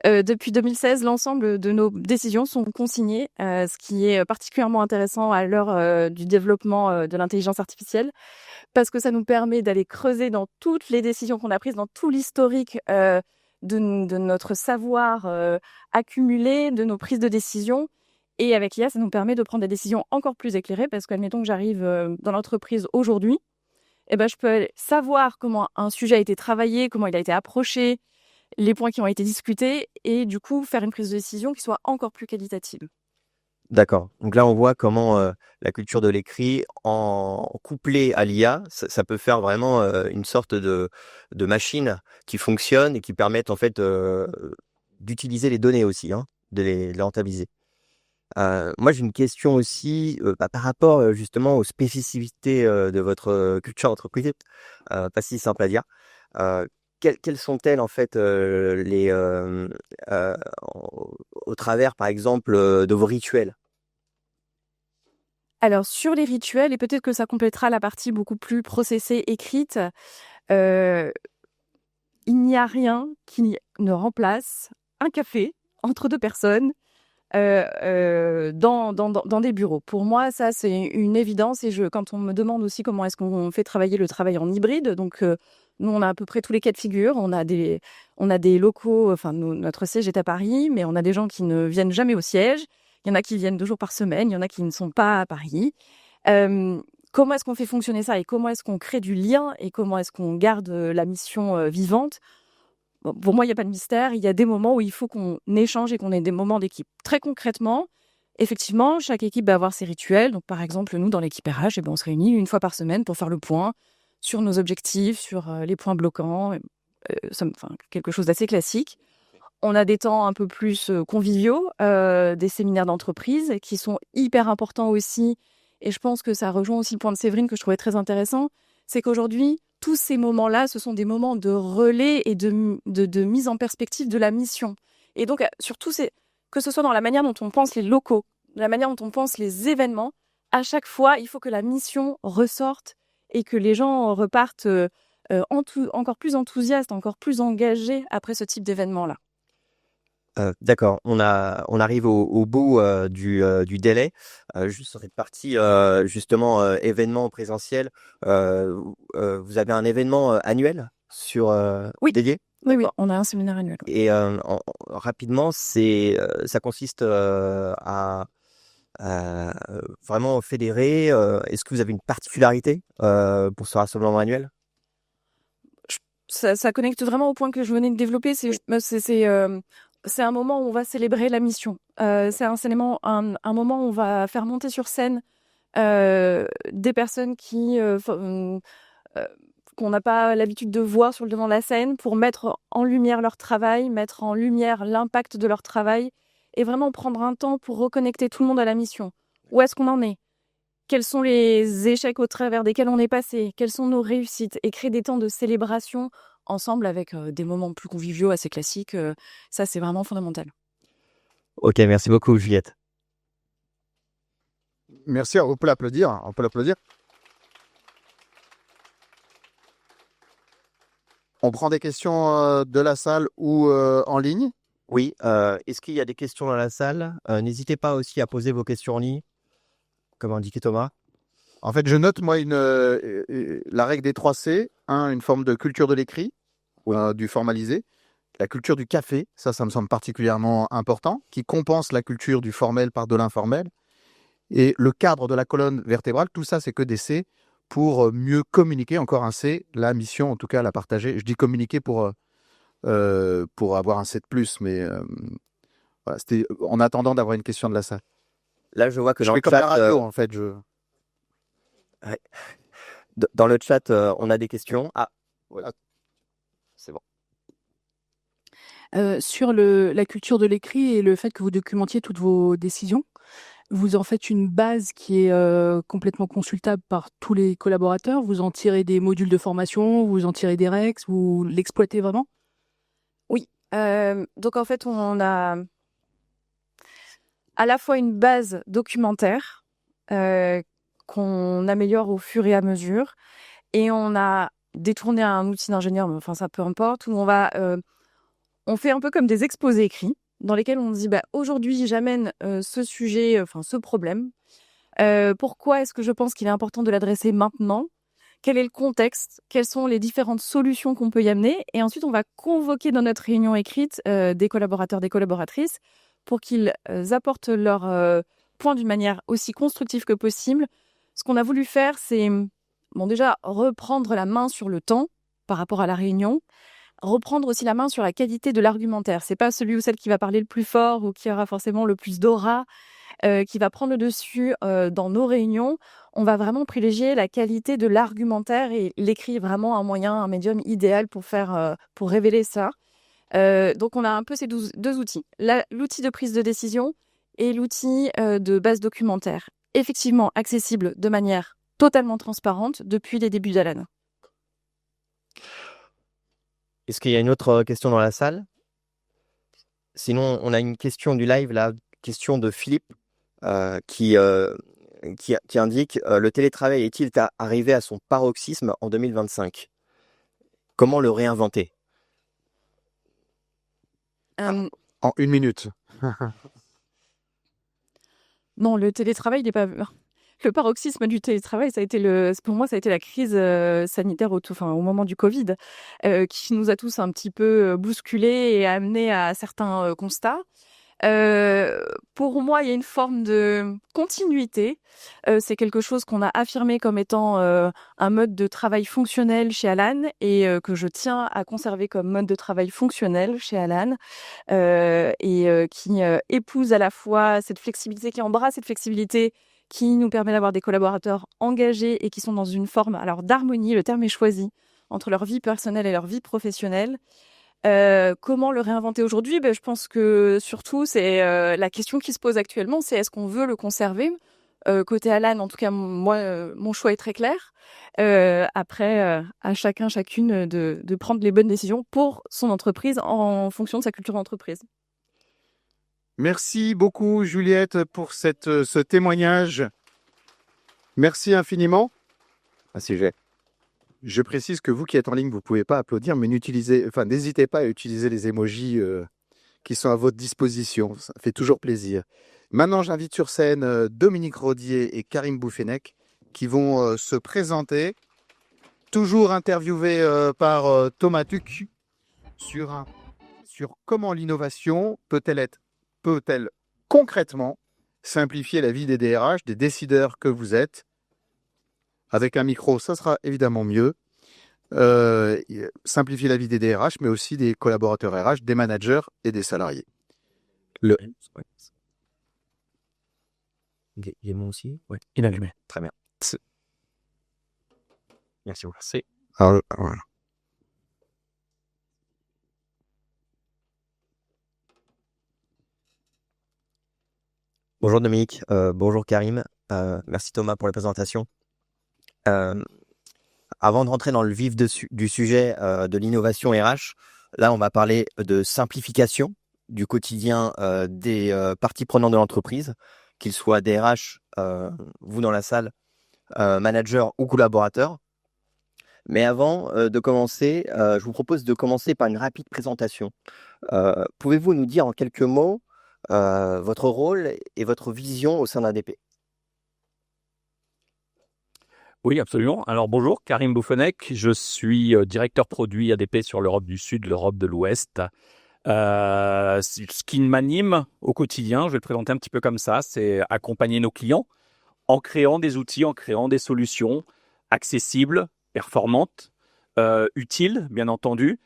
Depuis 2016, l'ensemble de nos décisions sont consignées, ce qui est particulièrement intéressant à l'heure du développement de l'intelligence artificielle, parce que ça nous permet d'aller creuser dans toutes les décisions qu'on a prises, dans tout l'historique de notre savoir accumulé, de nos prises de décision. Et avec l'IA, ça nous permet de prendre des décisions encore plus éclairées, parce qu'admettons que j'arrive dans l'entreprise aujourd'hui, eh ben, je peux savoir comment un sujet a été travaillé, comment il a été approché, les points qui ont été discutés et du coup faire une prise de décision qui soit encore plus qualitative. D'accord. Donc là, on voit comment la culture de l'écrit, en couplée à l'IA, ça peut faire vraiment une sorte de machine qui fonctionne et qui permettent en fait d'utiliser les données aussi, hein, de les rentabiliser. Moi, j'ai une question aussi par rapport justement aux spécificités de votre culture d'entreprise, pas si simple à dire. Euh, quelles sont-elles en fait au travers, par exemple, de vos rituels? Alors sur les rituels, et peut-être que ça complétera la partie beaucoup plus processée, écrite, il n'y a rien qui ne remplace un café entre deux personnes dans des bureaux. Pour moi, ça, c'est une évidence. Et quand on me demande aussi comment est-ce qu'on fait travailler le travail en hybride, donc nous, on a à peu près tous les cas de figure. On a des locaux, enfin, notre siège est à Paris, mais on a des gens qui ne viennent jamais au siège. Il y en a qui viennent 2 jours par semaine, il y en a qui ne sont pas à Paris. Comment est-ce qu'on fait fonctionner ça et comment est-ce qu'on crée du lien et comment est-ce qu'on garde la mission vivante? Bon, pour moi, il n'y a pas de mystère. Il y a des moments où il faut qu'on échange et qu'on ait des moments d'équipe. Très concrètement, effectivement, chaque équipe va avoir ses rituels. Donc, par exemple, nous, dans l'équipe RH, on se réunit 1 fois par semaine pour faire le point sur nos objectifs, sur les points bloquants, quelque chose d'assez classique. On a des temps un peu plus conviviaux, des séminaires d'entreprise qui sont hyper importants aussi. Et je pense que ça rejoint aussi le point de Séverine que je trouvais très intéressant. C'est qu'aujourd'hui, tous ces moments-là, ce sont des moments de relais et de mise en perspective de la mission. Et donc, surtout, que ce soit dans la manière dont on pense les locaux, la manière dont on pense les événements, à chaque fois, il faut que la mission ressorte et que les gens repartent encore plus enthousiastes, encore plus engagés après ce type d'événement-là. D'accord, on arrive au bout du délai. Juste sur cette partie justement événement présentiel, vous avez un événement annuel Oui. dédié? Oui, D'accord. on a un séminaire annuel. Et rapidement, ça consiste à vraiment fédérer. Est-ce que vous avez une particularité pour ce rassemblement annuel? Ça connecte vraiment au point que je venais de développer. C'est un moment où on va célébrer la mission. C'est un moment où on va faire monter sur scène des personnes qu'on n'a pas l'habitude de voir sur le devant de la scène pour mettre en lumière leur travail, mettre en lumière l'impact de leur travail et vraiment prendre un temps pour reconnecter tout le monde à la mission. Où est-ce qu'on en est? Quels sont les échecs au travers desquels on est passé? Quelles sont nos réussites? Et créer des temps de célébration ensemble avec des moments plus conviviaux, assez classiques. Ça, c'est vraiment fondamental. Ok, merci beaucoup, Juliette. Merci, on peut l'applaudir. On peut l'applaudir. On prend des questions de la salle ou en ligne. Oui, est-ce qu'il y a des questions dans la salle? N'hésitez pas aussi à poser vos questions en ligne, comme indiqué Thomas. En fait, je note, moi, la règle des 3 C. Une forme de culture de l'écrit, du formalisé. La culture du café, ça me semble particulièrement important, qui compense la culture du formel par de l'informel. Et le cadre de la colonne vertébrale, tout ça, c'est que des C pour mieux communiquer. Encore un C, la mission, en tout cas, la partager. Je dis communiquer pour avoir un C de plus, mais voilà, c'était en attendant d'avoir une question de la salle. Là, je vois que Je dans fais le comme la chat, radio, en fait. dans le chat, on a des questions. Ah, ouais. C'est bon. Sur la culture de l'écrit et le fait que vous documentiez toutes vos décisions, vous en faites une base qui est complètement consultable par tous les collaborateurs. Vous en tirez des modules de formation, vous en tirez des rex, vous l'exploitez vraiment? Oui. Donc en fait, on a à la fois une base documentaire qu'on améliore au fur et à mesure, et on a détourné un outil d'ingénieur, mais enfin ça peu importe, où on fait un peu comme des exposés écrits dans lesquels on dit aujourd'hui j'amène ce sujet, enfin ce problème. Pourquoi est-ce que je pense qu'il est important de l'adresser maintenant? Quel est le contexte? Quelles sont les différentes solutions qu'on peut y amener? Et ensuite, on va convoquer dans notre réunion écrite des collaborateurs, des collaboratrices pour qu'ils apportent leur point d'une manière aussi constructive que possible. Ce qu'on a voulu faire, c'est déjà reprendre la main sur le temps par rapport à la réunion, reprendre aussi la main sur la qualité de l'argumentaire. C'est pas celui ou celle qui va parler le plus fort ou qui aura forcément le plus d'aura qui va prendre le dessus dans nos réunions. On va vraiment privilégier la qualité de l'argumentaire, et l'écrit est vraiment un moyen, un médium idéal pour révéler ça. Donc on a un peu ces deux outils, l'outil de prise de décision et l'outil de base documentaire, effectivement accessible de manière totalement transparente depuis les débuts d'Alan. Est-ce qu'il y a une autre question dans la salle? Sinon, on a une question du live, la question de Philippe qui indique le télétravail est-il arrivé à son paroxysme en 2025? Comment le réinventer? En 1 minute. Non, le télétravail n'est pas... Le paroxysme du télétravail, pour moi, ça a été la crise sanitaire au moment du Covid, qui nous a tous un petit peu bousculés et amenés à certains constats. Pour moi, il y a une forme de continuité. C'est quelque chose qu'on a affirmé comme étant un mode de travail fonctionnel chez Alan, et que je tiens à conserver comme mode de travail fonctionnel chez Alan, qui épouse à la fois cette flexibilité, qui embrasse cette flexibilité, qui nous permet d'avoir des collaborateurs engagés et qui sont dans une forme d'harmonie, le terme est choisi, entre leur vie personnelle et leur vie professionnelle. Comment le réinventer aujourd'hui? Je pense que surtout, c'est la question qui se pose actuellement, c'est est-ce qu'on veut le conserver? Côté Alan, en tout cas, moi, mon choix est très clair. Après, à chacune de prendre les bonnes décisions pour son entreprise en fonction de sa culture d'entreprise. Merci beaucoup, Juliette, pour ce témoignage. Merci infiniment. Je précise que vous qui êtes en ligne, vous ne pouvez pas applaudir, mais n'hésitez pas à utiliser les emojis qui sont à votre disposition. Ça fait toujours plaisir. Maintenant, j'invite sur scène Dominique Rodier et Karim Bouffenec qui vont se présenter, toujours interviewés par Thomas Tuc sur comment l'innovation peut-elle concrètement simplifier la vie des DRH, des décideurs que vous êtes. Avec un micro, ça sera évidemment mieux. Simplifier la vie des DRH, mais aussi des collaborateurs RH, des managers et des salariés. Il est bon aussi? Oui, il est allumé. Très bien. Merci beaucoup. Alors, voilà. Bonjour Dominique, bonjour Karim, merci Thomas pour la présentation. Avant de rentrer dans le vif du sujet de l'innovation RH, là on va parler de simplification du quotidien des parties prenantes de l'entreprise, qu'ils soient DRH, vous dans la salle, managers ou collaborateurs. Mais avant de commencer, je vous propose de commencer par une rapide présentation. Pouvez-vous nous dire en quelques mots votre rôle et votre vision au sein d'ADP? Oui, absolument. Alors bonjour, Karim Bouffonnec, je suis directeur produit ADP sur l'Europe du Sud, l'Europe de l'Ouest. Ce qui m'anime au quotidien, je vais le présenter un petit peu comme ça, c'est accompagner nos clients en créant des outils, en créant des solutions accessibles, performantes, utiles, bien entendu,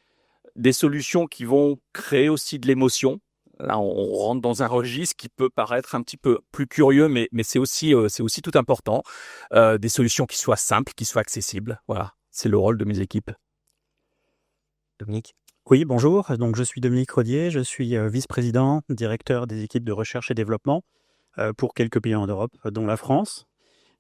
des solutions qui vont créer aussi de l'émotion. Là, on rentre dans un registre qui peut paraître un petit peu plus curieux, mais c'est aussi tout important. Des solutions qui soient simples, qui soient accessibles. Voilà, c'est le rôle de mes équipes. Dominique? Oui, bonjour. Donc, je suis Dominique Rodier, je suis vice-président, directeur des équipes de recherche et développement pour quelques pays en Europe, dont la France.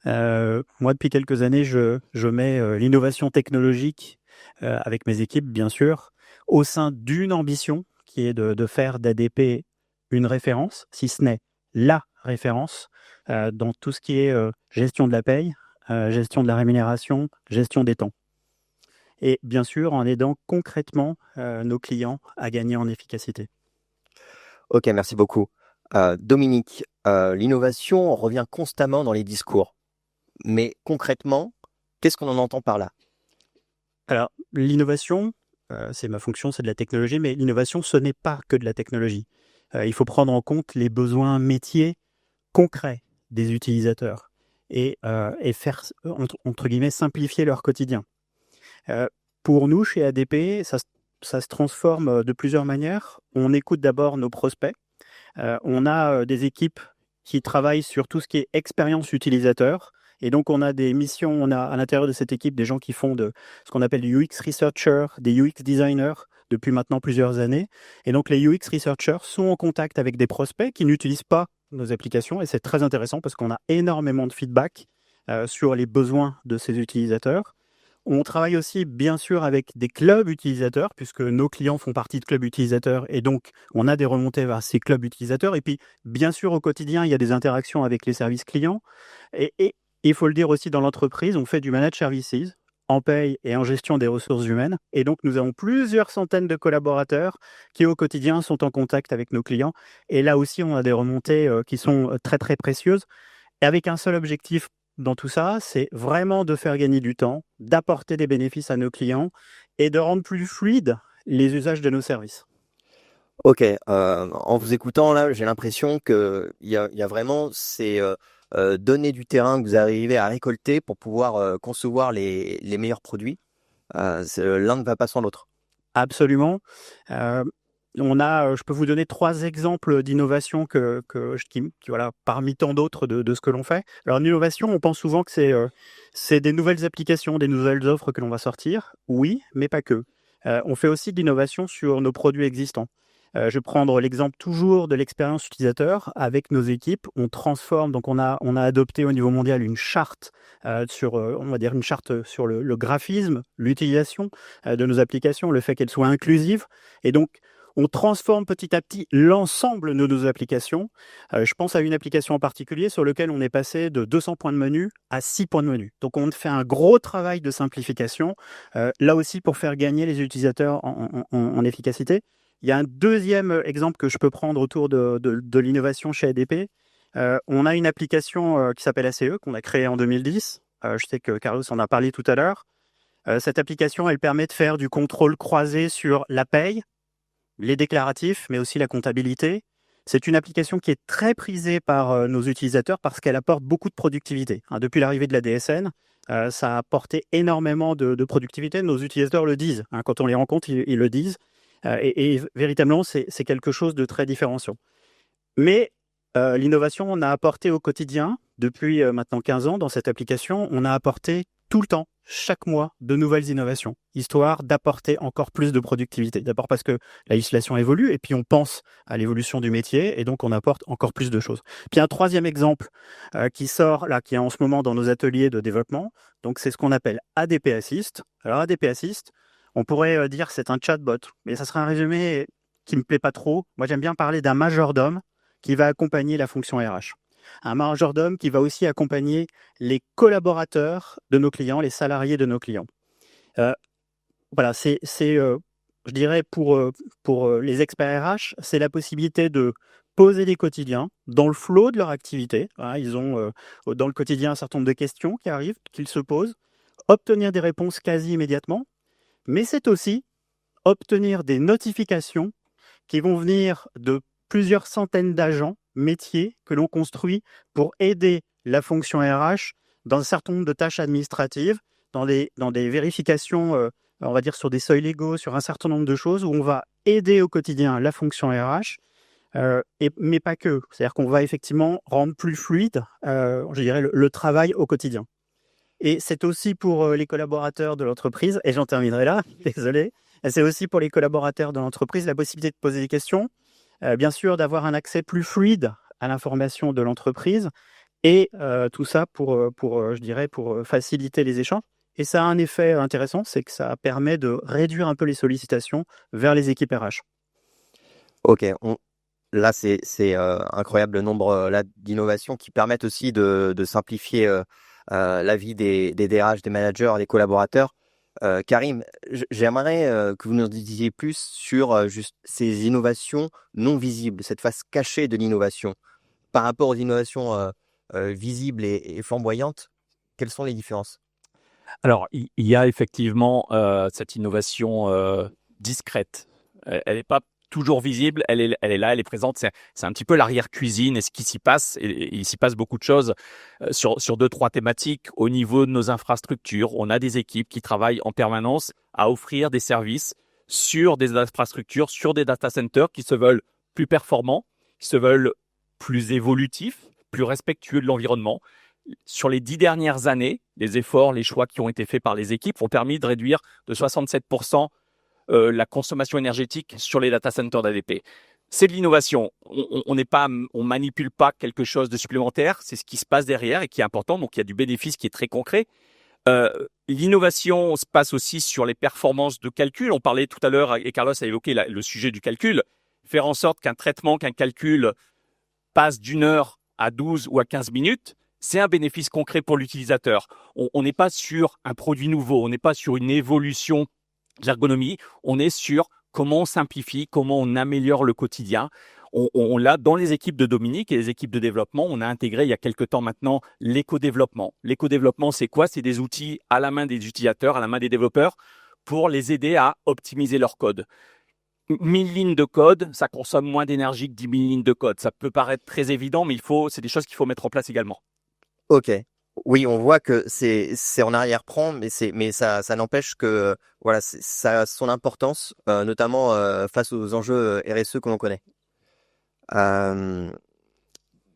Moi, depuis quelques années, je mets l'innovation technologique avec mes équipes, bien sûr, au sein d'une ambition qui est de faire d'ADP une référence, si ce n'est la référence, dans tout ce qui est gestion de la paye, gestion de la rémunération, gestion des temps. Et bien sûr, en aidant concrètement nos clients à gagner en efficacité. Ok, merci beaucoup. Dominique, l'innovation revient constamment dans les discours. Mais concrètement, qu'est-ce qu'on en entend par là? Alors, l'innovation, c'est ma fonction, c'est de la technologie, mais l'innovation, ce n'est pas que de la technologie. Il faut prendre en compte les besoins métiers concrets des utilisateurs et faire, entre guillemets, simplifier leur quotidien. Pour nous, chez ADP, ça se transforme de plusieurs manières. On écoute d'abord nos prospects. On a des équipes qui travaillent sur tout ce qui est expérience utilisateur. Et donc, on a des missions, on a à l'intérieur de cette équipe des gens qui font ce qu'on appelle des UX researchers, des UX designers depuis maintenant plusieurs années. Et donc, les UX researchers sont en contact avec des prospects qui n'utilisent pas nos applications. Et c'est très intéressant parce qu'on a énormément de feedback sur les besoins de ces utilisateurs. On travaille aussi, bien sûr, avec des clubs utilisateurs, puisque nos clients font partie de clubs utilisateurs, et donc on a des remontées vers ces clubs utilisateurs. Et puis, bien sûr, au quotidien, il y a des interactions avec les services clients. Et il faut le dire aussi, dans l'entreprise, on fait du managed services en paye et en gestion des ressources humaines. Et donc, nous avons plusieurs centaines de collaborateurs qui, au quotidien, sont en contact avec nos clients. Et là aussi, on a des remontées qui sont très, très précieuses, et avec un seul objectif dans tout ça, c'est vraiment de faire gagner du temps, d'apporter des bénéfices à nos clients et de rendre plus fluides les usages de nos services. Ok, en vous écoutant là, j'ai l'impression qu'il y a vraiment ces données du terrain que vous arrivez à récolter pour pouvoir concevoir les meilleurs produits. L'un ne va pas sans l'autre. Absolument. Je peux vous donner 3 exemples d'innovation qui, voilà, parmi tant d'autres de ce que l'on fait. Alors, l'innovation, on pense souvent que c'est des nouvelles applications, des nouvelles offres que l'on va sortir. Oui, mais pas que. On fait aussi de l'innovation sur nos produits existants. Je vais prendre l'exemple toujours de l'expérience utilisateur. Avec nos équipes, on transforme, donc on a adopté au niveau mondial une charte on va dire une charte sur le graphisme, l'utilisation de nos applications, le fait qu'elles soient inclusives. Et donc, on transforme petit à petit l'ensemble de nos applications. Je pense à une application en particulier sur laquelle on est passé de 200 points de menu à 6 points de menu. Donc, on fait un gros travail de simplification, là aussi pour faire gagner les utilisateurs en efficacité. Il y a un deuxième exemple que je peux prendre autour de l'innovation chez ADP. On a une application qui s'appelle ACE, qu'on a créée en 2010. Je sais que Carlos en a parlé tout à l'heure. Cette application, elle permet de faire du contrôle croisé sur la paye, les déclaratifs, mais aussi la comptabilité. C'est une application qui est très prisée par nos utilisateurs parce qu'elle apporte beaucoup de productivité. Depuis l'arrivée de la DSN, ça a apporté énormément de productivité. Nos utilisateurs le disent. Quand on les rencontre, ils le disent. Et véritablement, c'est quelque chose de très différenciant. Mais l'innovation, on a apporté au quotidien, depuis maintenant 15 ans, dans cette application, on a apporté tout le temps, chaque mois, de nouvelles innovations, histoire d'apporter encore plus de productivité. D'abord parce que la législation évolue, et puis on pense à l'évolution du métier, et donc on apporte encore plus de choses. Puis un troisième exemple qui sort, là, qui est en ce moment dans nos ateliers de développement, donc c'est ce qu'on appelle ADP Assist. Alors ADP Assist, on pourrait dire c'est un chatbot, mais ça serait un résumé qui me plaît pas trop. Moi, j'aime bien parler d'un majordome qui va accompagner la fonction RH. Un majordome qui va aussi accompagner les collaborateurs de nos clients, les salariés de nos clients. Voilà, je dirais pour les experts RH, c'est la possibilité de poser des quotidiens dans le flow de leur activité. Voilà, ils ont dans le quotidien un certain nombre de questions qui arrivent, qu'ils se posent, obtenir des réponses quasi immédiatement, mais c'est aussi obtenir des notifications qui vont venir de plusieurs centaines d'agents métiers que l'on construit pour aider la fonction RH dans un certain nombre de tâches administratives, dans des vérifications, on va dire sur des seuils légaux, sur un certain nombre de choses où on va aider au quotidien la fonction RH, mais pas que. C'est-à-dire qu'on va effectivement rendre plus fluide, je dirais, le travail au quotidien. Et c'est aussi pour les collaborateurs de l'entreprise, et j'en terminerai là, désolé, c'est aussi pour les collaborateurs de l'entreprise la possibilité de poser des questions, bien sûr d'avoir un accès plus fluide à l'information de l'entreprise, et tout ça je dirais, pour faciliter les échanges. Et ça a un effet intéressant, c'est que ça permet de réduire un peu les sollicitations vers les équipes RH. Ok, là c'est incroyable le nombre là, d'innovations qui permettent aussi de simplifier la vie des DRH, des managers, des collaborateurs. Karim, j'aimerais que vous nous disiez plus sur juste ces innovations non visibles, cette face cachée de l'innovation. Par rapport aux innovations visibles et flamboyantes, quelles sont les différences? Alors, il y a effectivement cette innovation discrète. Elle n'est pas toujours visible, elle est là, elle est présente. C'est un petit peu l'arrière-cuisine et ce qui s'y passe. Et il s'y passe beaucoup de choses sur 2-3 thématiques. Au niveau de nos infrastructures, on a des équipes qui travaillent en permanence à offrir des services sur des infrastructures, sur des data centers qui se veulent plus performants, qui se veulent plus évolutifs, plus respectueux de l'environnement. Sur les 10 dernières années, les efforts, les choix qui ont été faits par les équipes ont permis de réduire de 67% la consommation énergétique sur les data centers d'ADP. C'est de l'innovation. On manipule pas quelque chose de supplémentaire. C'est ce qui se passe derrière et qui est important. Donc, il y a du bénéfice qui est très concret. L'innovation se passe aussi sur les performances de calcul. On parlait tout à l'heure, et Carlos a évoqué le sujet du calcul. Faire en sorte qu'un calcul passe d'1 heure à 12 ou à 15 minutes, c'est un bénéfice concret pour l'utilisateur. On n'est pas sur un produit nouveau, on n'est pas sur une évolution de l'ergonomie, on est sur comment on simplifie, comment on améliore le quotidien. On l'a dans les équipes de Dominique et les équipes de développement. On a intégré il y a quelques temps maintenant l'éco-développement. L'éco-développement, c'est quoi? C'est des outils à la main des utilisateurs, à la main des développeurs pour les aider à optimiser leur code. 1000 lignes de code, ça consomme moins d'énergie que 10 000 lignes de code. Ça peut paraître très évident, mais c'est des choses qu'il faut mettre en place également. Ok. Oui, on voit que c'est en arrière-plan, mais ça n'empêche que voilà, ça a son importance, notamment face aux enjeux RSE que l'on connaît.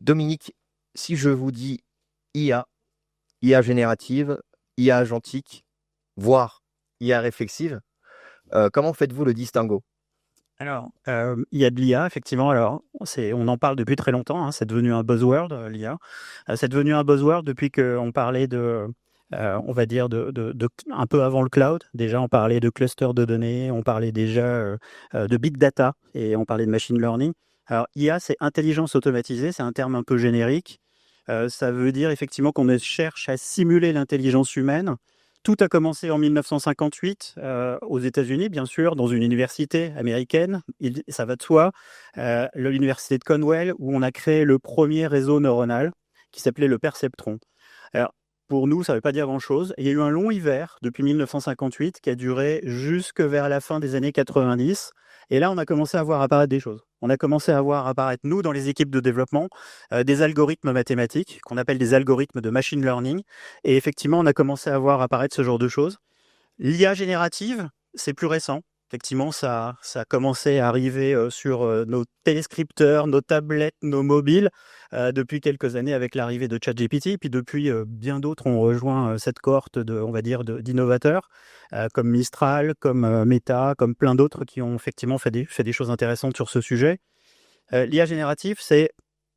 Dominique, si je vous dis IA générative, IA agentique, voire IA réflexive, comment faites-vous le distinguo? Alors, il y a de l'IA, effectivement. Alors, on en parle depuis très longtemps, hein, c'est devenu un buzzword, l'IA. C'est devenu un buzzword depuis qu'on parlait on va dire, un peu avant le cloud. Déjà, on parlait de clusters de données, on parlait déjà de big data et on parlait de machine learning. Alors, IA, c'est intelligence automatisée, c'est un terme un peu générique. Ça veut dire effectivement qu'on cherche à simuler l'intelligence humaine. Tout a commencé en 1958 aux États-Unis, bien sûr, dans une université américaine, ça va de soi, l'université de Cornell, où on a créé le premier réseau neuronal qui s'appelait le perceptron. Alors, pour nous, ça ne veut pas dire grand-chose. Il y a eu un long hiver depuis 1958 qui a duré jusque vers la fin des années 90. Et là, on a commencé à voir apparaître des choses. On a commencé à voir apparaître, nous, dans les équipes de développement, des algorithmes mathématiques qu'on appelle des algorithmes de machine learning. Et effectivement, on a commencé à voir apparaître ce genre de choses. L'IA générative, c'est plus récent. Effectivement, ça a commencé à arriver sur nos téléscripteurs, nos tablettes, nos mobiles depuis quelques années avec l'arrivée de ChatGPT. Puis depuis, bien d'autres ont rejoint cette cohorte d'innovateurs comme Mistral, comme Meta, comme plein d'autres qui ont effectivement fait des choses intéressantes sur ce sujet. L'IA générative, c'est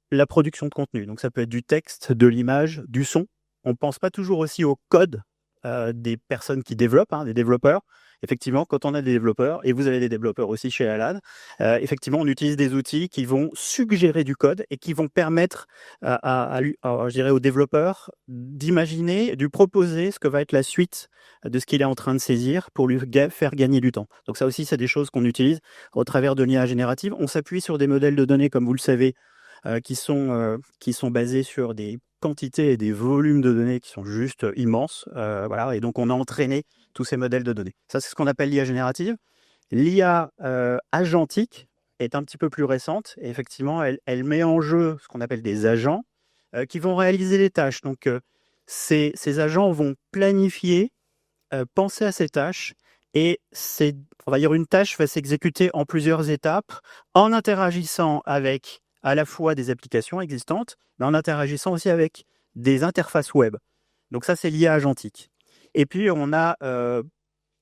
la production de contenu. Donc ça peut être du texte, de l'image, du son. On ne pense pas toujours aussi au code des personnes qui développent, des développeurs. Effectivement, quand on a des développeurs, et vous avez des développeurs aussi chez Alan, effectivement, on utilise des outils qui vont suggérer du code et qui vont permettre je dirais aux développeurs d'imaginer, de proposer ce que va être la suite de ce qu'il est en train de saisir pour lui faire gagner du temps. Donc ça aussi, c'est des choses qu'on utilise au travers de l'IA générative. On s'appuie sur des modèles de données, comme vous le savez, qui sont basés sur des quantités et des volumes de données qui sont juste immenses. Voilà, et donc on a entraîné tous ces modèles de données. Ça, c'est ce qu'on appelle l'IA générative. L'IA agentique est un petit peu plus récente et effectivement, elle met en jeu ce qu'on appelle des agents qui vont réaliser des tâches. Donc, ces agents vont planifier, penser à ces tâches et on va dire une tâche va s'exécuter en plusieurs étapes en interagissant avec à la fois des applications existantes, mais en interagissant aussi avec des interfaces web. Donc ça, c'est l'IA agentique. Et puis, on a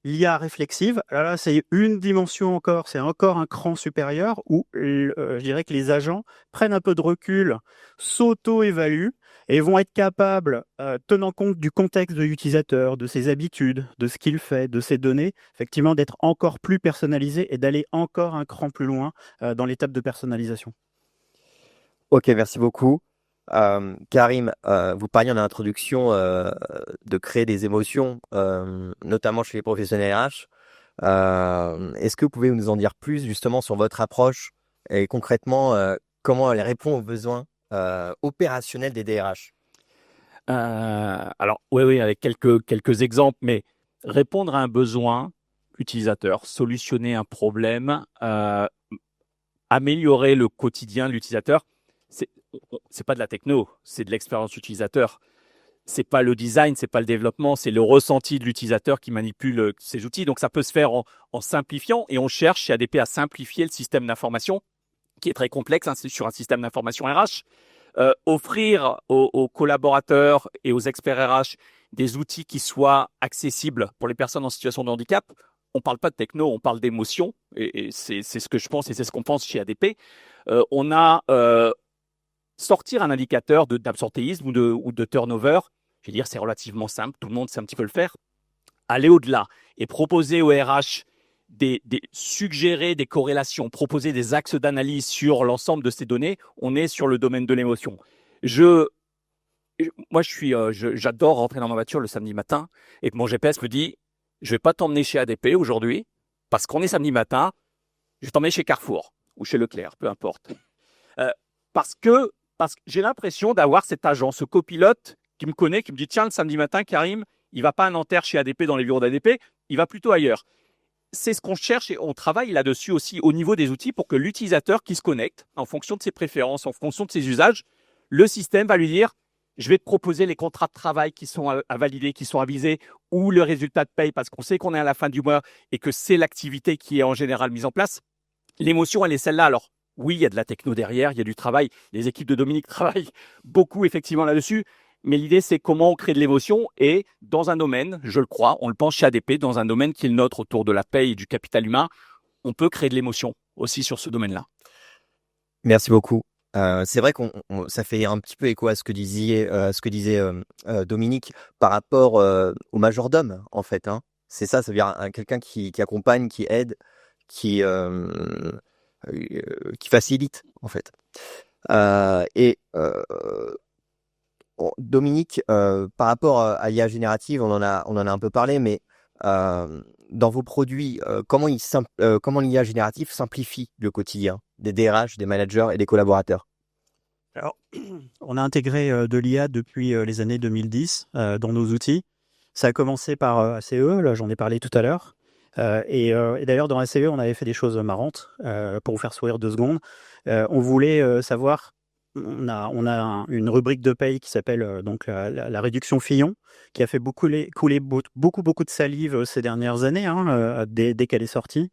l'IA réflexive. Alors là, c'est une dimension encore, c'est encore un cran supérieur où je dirais que les agents prennent un peu de recul, s'auto-évaluent et vont être capables, tenant compte du contexte de l'utilisateur, de ses habitudes, de ce qu'il fait, de ses données, effectivement, d'être encore plus personnalisés et d'aller encore un cran plus loin dans l'étape de personnalisation. Ok, merci beaucoup. Karim, vous parliez en introduction de créer des émotions, notamment chez les professionnels RH. Est-ce que vous pouvez nous en dire plus justement sur votre approche et concrètement comment elle répond aux besoins opérationnels des DRH? Alors, oui, avec quelques exemples, mais répondre à un besoin utilisateur, solutionner un problème, améliorer le quotidien de l'utilisateur, c'est pas de la techno, c'est de l'expérience utilisateur. C'est pas le design, c'est pas le développement, c'est le ressenti de l'utilisateur qui manipule ces outils. Donc ça peut se faire en simplifiant et on cherche chez ADP à simplifier le système d'information qui est très complexe sur un système d'information RH. Offrir aux collaborateurs et aux experts RH des outils qui soient accessibles pour les personnes en situation de handicap. On parle pas de techno, on parle d'émotion et c'est ce que je pense et c'est ce qu'on pense chez ADP. On a sortir un indicateur d'absentéisme ou de turnover, je veux dire, c'est relativement simple, tout le monde sait un petit peu le faire. Aller au-delà et proposer au RH suggérer des corrélations, proposer des axes d'analyse sur l'ensemble de ces données, on est sur le domaine de l'émotion. Moi, j'adore rentrer dans ma voiture le samedi matin et que mon GPS me dit, je vais pas t'emmener chez ADP aujourd'hui parce qu'on est samedi matin, je vais t'emmener chez Carrefour ou chez Leclerc, peu importe. Parce que j'ai l'impression d'avoir cet agent, ce copilote qui me connaît, qui me dit « Tiens, le samedi matin, Karim, il va pas à Nanterre chez ADP dans les bureaux d'ADP, il va plutôt ailleurs. » C'est ce qu'on cherche et on travaille là-dessus aussi au niveau des outils pour que l'utilisateur qui se connecte en fonction de ses préférences, en fonction de ses usages, le système va lui dire « Je vais te proposer les contrats de travail qui sont à valider, qui sont avisés ou le résultat de paye parce qu'on sait qu'on est à la fin du mois et que c'est l'activité qui est en général mise en place. » L'émotion, elle est celle-là. Alors, oui, il y a de la techno derrière, il y a du travail. Les équipes de Dominique travaillent beaucoup effectivement là-dessus. Mais l'idée, c'est comment on crée de l'émotion et dans un domaine, je le crois, on le pense chez ADP, dans un domaine qui est le nôtre autour de la paye et du capital humain, on peut créer de l'émotion aussi sur ce domaine-là. Merci beaucoup. C'est vrai ça fait un petit peu écho à ce que disait Dominique par rapport au majordome, en fait. C'est ça veut dire quelqu'un qui accompagne, qui aide, qui facilite, en fait. Dominique, par rapport à l'IA générative, on en a un peu parlé, mais dans vos produits, comment l'IA générative simplifie le quotidien des DRH, des managers et des collaborateurs? Alors, on a intégré de l'IA depuis les années 2010 dans nos outils. Ça a commencé par ACE, là j'en ai parlé tout à l'heure. Et d'ailleurs, dans ACE, on avait fait des choses marrantes pour vous faire sourire 2 secondes. On voulait savoir, on a une rubrique de paye qui s'appelle donc la réduction Fillon, qui a fait couler beaucoup de salive ces dernières années, dès qu'elle est sortie.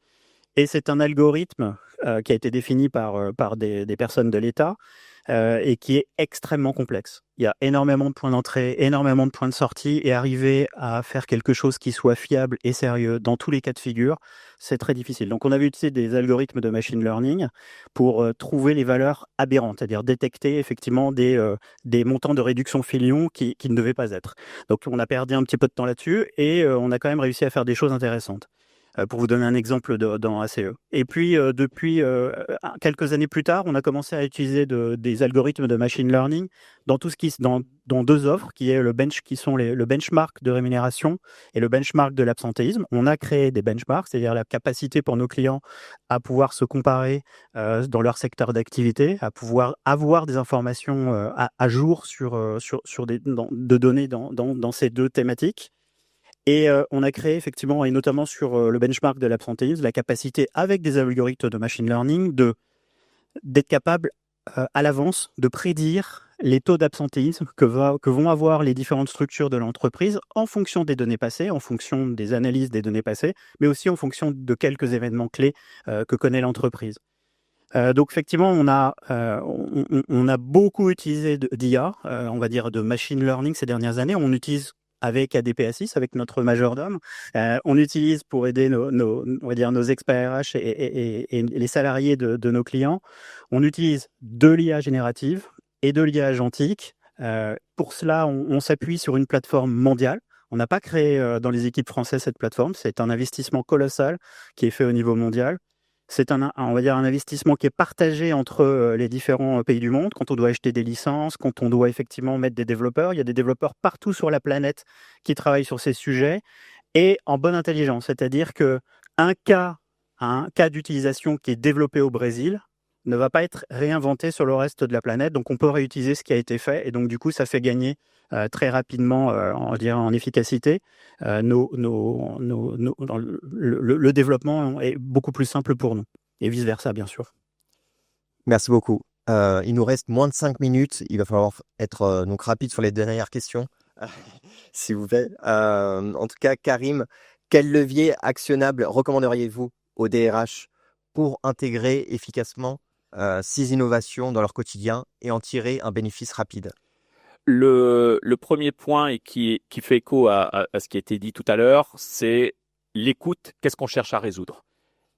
Et c'est un algorithme qui a été défini par des personnes de l'État et qui est extrêmement complexe. Il y a énormément de points d'entrée, énormément de points de sortie, et arriver à faire quelque chose qui soit fiable et sérieux dans tous les cas de figure, c'est très difficile. Donc on avait utilisé des algorithmes de machine learning pour trouver les valeurs aberrantes, c'est-à-dire détecter effectivement des montants de réduction filion qui ne devaient pas être. Donc on a perdu un petit peu de temps là-dessus et on a quand même réussi à faire des choses intéressantes. Pour vous donner un exemple dans ACE. Et puis, depuis quelques années plus tard, on a commencé à utiliser des algorithmes de machine learning dans tout ce qui dans deux offres, qui est le benchmark de rémunération et le benchmark de l'absentéisme. On a créé des benchmarks, c'est-à-dire la capacité pour nos clients à pouvoir se comparer dans leur secteur d'activité, à pouvoir avoir des informations à jour sur de données dans ces deux thématiques. Et on a créé effectivement, et notamment sur le benchmark de l'absentéisme, la capacité avec des algorithmes de machine learning d'être capable à l'avance de prédire les taux d'absentéisme que vont avoir les différentes structures de l'entreprise en fonction des données passées, en fonction des analyses des données passées, mais aussi en fonction de quelques événements clés que connaît l'entreprise. Donc effectivement, on a beaucoup utilisé d'IA, on va dire de machine learning ces dernières années. On utilise avec ADP-Assis, avec notre majordome. On utilise pour aider nos experts RH et les salariés de nos clients. On utilise de l'IA générative et de l'IA agentique. Pour cela, on s'appuie sur une plateforme mondiale. On n'a pas créé dans les équipes françaises cette plateforme. C'est un investissement colossal qui est fait au niveau mondial. C'est on va dire un investissement qui est partagé entre les différents pays du monde. Quand on doit acheter des licences, quand on doit effectivement mettre des développeurs, il y a des développeurs partout sur la planète qui travaillent sur ces sujets et en bonne intelligence. C'est-à-dire que un cas d'utilisation qui est développé au Brésil ne va pas être réinventé sur le reste de la planète. Donc, on peut réutiliser ce qui a été fait. Et donc, du coup, ça fait gagner très rapidement, on dirait en efficacité. Le développement est beaucoup plus simple pour nous. Et vice-versa, bien sûr. Merci beaucoup. Il nous reste moins de 5 minutes. Il va falloir être donc rapide sur les dernières questions, s'il vous plaît. En tout cas, Karim, quel levier actionnable recommanderiez-vous au DRH pour intégrer efficacement ces innovations dans leur quotidien et en tirer un bénéfice rapide? Le premier point et qui fait écho à ce qui a été dit tout à l'heure, c'est l'écoute. Qu'est-ce qu'on cherche à résoudre?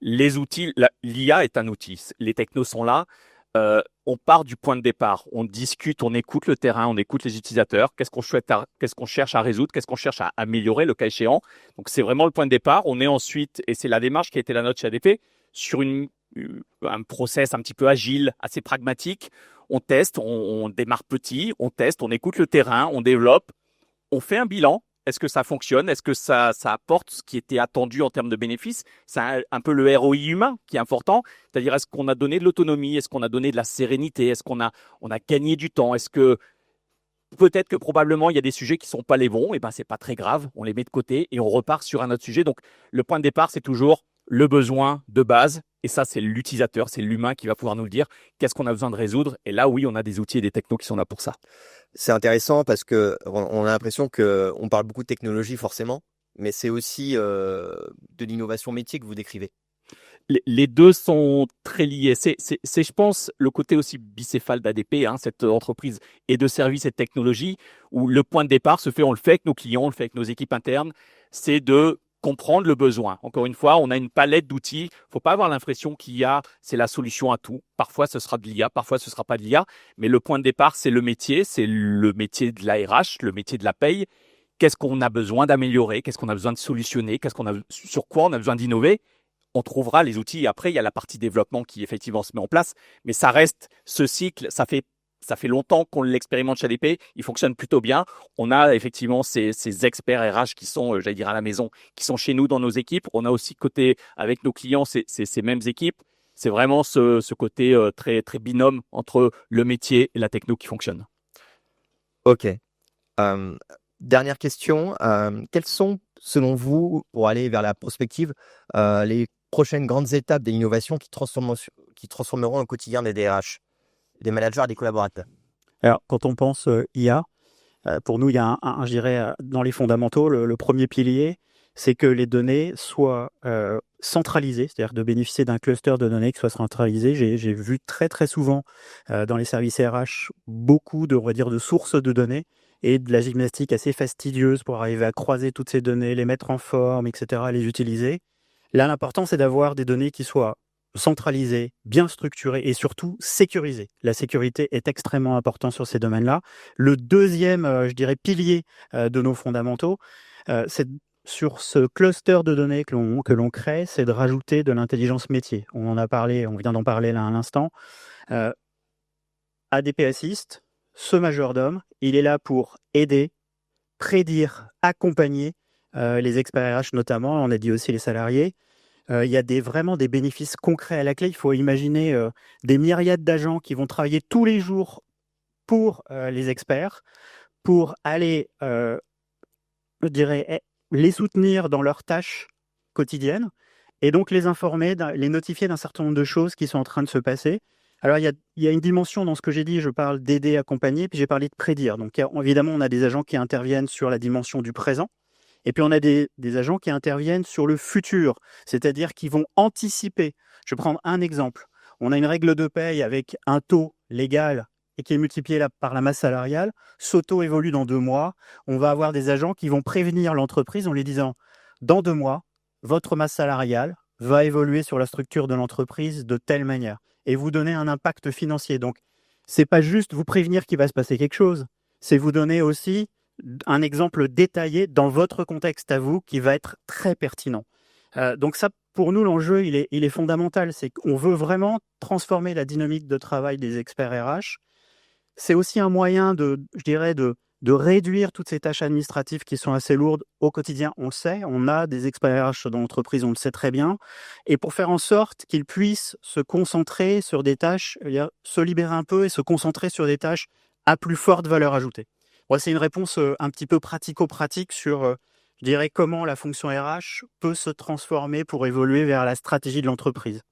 Les outils, l'IA est un outil. Les technos sont là. On part du point de départ. On discute, on écoute le terrain, on écoute les utilisateurs. Qu'est-ce qu'on cherche à résoudre? Qu'est-ce qu'on cherche à améliorer le cas échéant? Donc, c'est vraiment le point de départ. On est ensuite, et c'est la démarche qui a été la nôtre chez ADP, sur un process un petit peu agile, assez pragmatique. On teste, on démarre petit, on teste, on écoute le terrain, on développe, on fait un bilan. Est-ce que ça fonctionne? Est-ce que ça apporte ce qui était attendu en termes de bénéfices? C'est un peu le ROI humain qui est important. C'est-à-dire, est-ce qu'on a donné de l'autonomie? Est-ce qu'on a donné de la sérénité? Est-ce qu'on a gagné du temps? Est-ce que peut-être que probablement il y a des sujets qui sont pas les bons? Et ben, c'est pas très grave. On les met de côté et on repart sur un autre sujet. Donc, le point de départ, c'est toujours le besoin de base. Et ça, c'est l'utilisateur, c'est l'humain qui va pouvoir nous le dire. Qu'est-ce qu'on a besoin de résoudre? Et là, oui, on a des outils et des technos qui sont là pour ça. C'est intéressant parce que on a l'impression que on parle beaucoup de technologie forcément, mais c'est aussi de l'innovation métier que vous décrivez. Les deux sont très liés. C'est, je pense, le côté aussi bicéphale d'ADP, cette entreprise et de services et de technologie, où le point de départ se fait, on le fait avec nos clients, on le fait avec nos équipes internes, c'est de comprendre le besoin. Encore une fois, on a une palette d'outils. Il ne faut pas avoir l'impression c'est la solution à tout. Parfois, ce sera de l'IA, parfois, ce ne sera pas de l'IA. Mais le point de départ, c'est le métier de la RH, le métier de la paye. Qu'est-ce qu'on a besoin d'améliorer? Qu'est-ce qu'on a besoin de solutionner? Sur quoi on a besoin d'innover? On trouvera les outils. Après, il y a la partie développement qui, effectivement, se met en place. Mais ça reste ce cycle. Ça fait longtemps qu'on l'expérimente chez ADP. Il fonctionne plutôt bien. On a effectivement ces experts RH qui sont, à la maison, qui sont chez nous dans nos équipes. On a aussi côté avec nos clients ces mêmes équipes. C'est vraiment ce côté très, très binôme entre le métier et la techno qui fonctionne. Ok. Dernière question. Quelles sont, selon vous, pour aller vers la prospective, les prochaines grandes étapes des innovations qui transformeront le quotidien des DRH, des managers et des collaborateurs? Alors, quand on pense IA, pour nous, il y a je dirais, dans les fondamentaux, le premier pilier, c'est que les données soient centralisées, c'est-à-dire de bénéficier d'un cluster de données qui soit centralisé. J'ai vu très très souvent dans les services RH beaucoup de, on va dire, de sources de données et de la gymnastique assez fastidieuse pour arriver à croiser toutes ces données, les mettre en forme, etc., les utiliser. Là, l'important, c'est d'avoir des données qui soient centralisées, bien structurées et surtout sécurisées. La sécurité est extrêmement importante sur ces domaines-là. Le deuxième, je dirais, pilier de nos fondamentaux, c'est sur ce cluster de données que l'on crée, c'est de rajouter de l'intelligence métier. On en a parlé, on vient d'en parler là à l'instant. ADP Assist, ce majordome, il est là pour aider, prédire, accompagner les experts RH notamment, on a dit aussi les salariés. Il y a vraiment des bénéfices concrets à la clé. Il faut imaginer des myriades d'agents qui vont travailler tous les jours pour les experts, pour aller, je dirais, les soutenir dans leurs tâches quotidiennes et donc les informer, les notifier d'un certain nombre de choses qui sont en train de se passer. Alors, il y a une dimension dans ce que j'ai dit, je parle d'aider, accompagner, puis j'ai parlé de prédire. Donc, évidemment, on a des agents qui interviennent sur la dimension du présent, et puis on a des agents qui interviennent sur le futur, c'est-à-dire qui vont anticiper. Je vais prendre un exemple. On a une règle de paye avec un taux légal et qui est multiplié par la masse salariale. Ce taux évolue dans 2 mois. On va avoir des agents qui vont prévenir l'entreprise en lui disant « Dans 2 mois, votre masse salariale va évoluer sur la structure de l'entreprise de telle manière. » et vous donner un impact financier. Donc, c'est pas juste vous prévenir qu'il va se passer quelque chose, c'est vous donner aussi un exemple détaillé dans votre contexte à vous qui va être très pertinent. Donc ça, pour nous, l'enjeu, il est fondamental. C'est qu'on veut vraiment transformer la dynamique de travail des experts RH. C'est aussi un moyen je dirais, de réduire toutes ces tâches administratives qui sont assez lourdes au quotidien. On le sait, on a des experts RH dans l'entreprise, on le sait très bien. Et pour faire en sorte qu'ils puissent se concentrer sur des tâches, se libérer un peu et se concentrer sur des tâches à plus forte valeur ajoutée. Bon, c'est une réponse un petit peu pratico-pratique sur, je dirais, comment la fonction RH peut se transformer pour évoluer vers la stratégie de l'entreprise.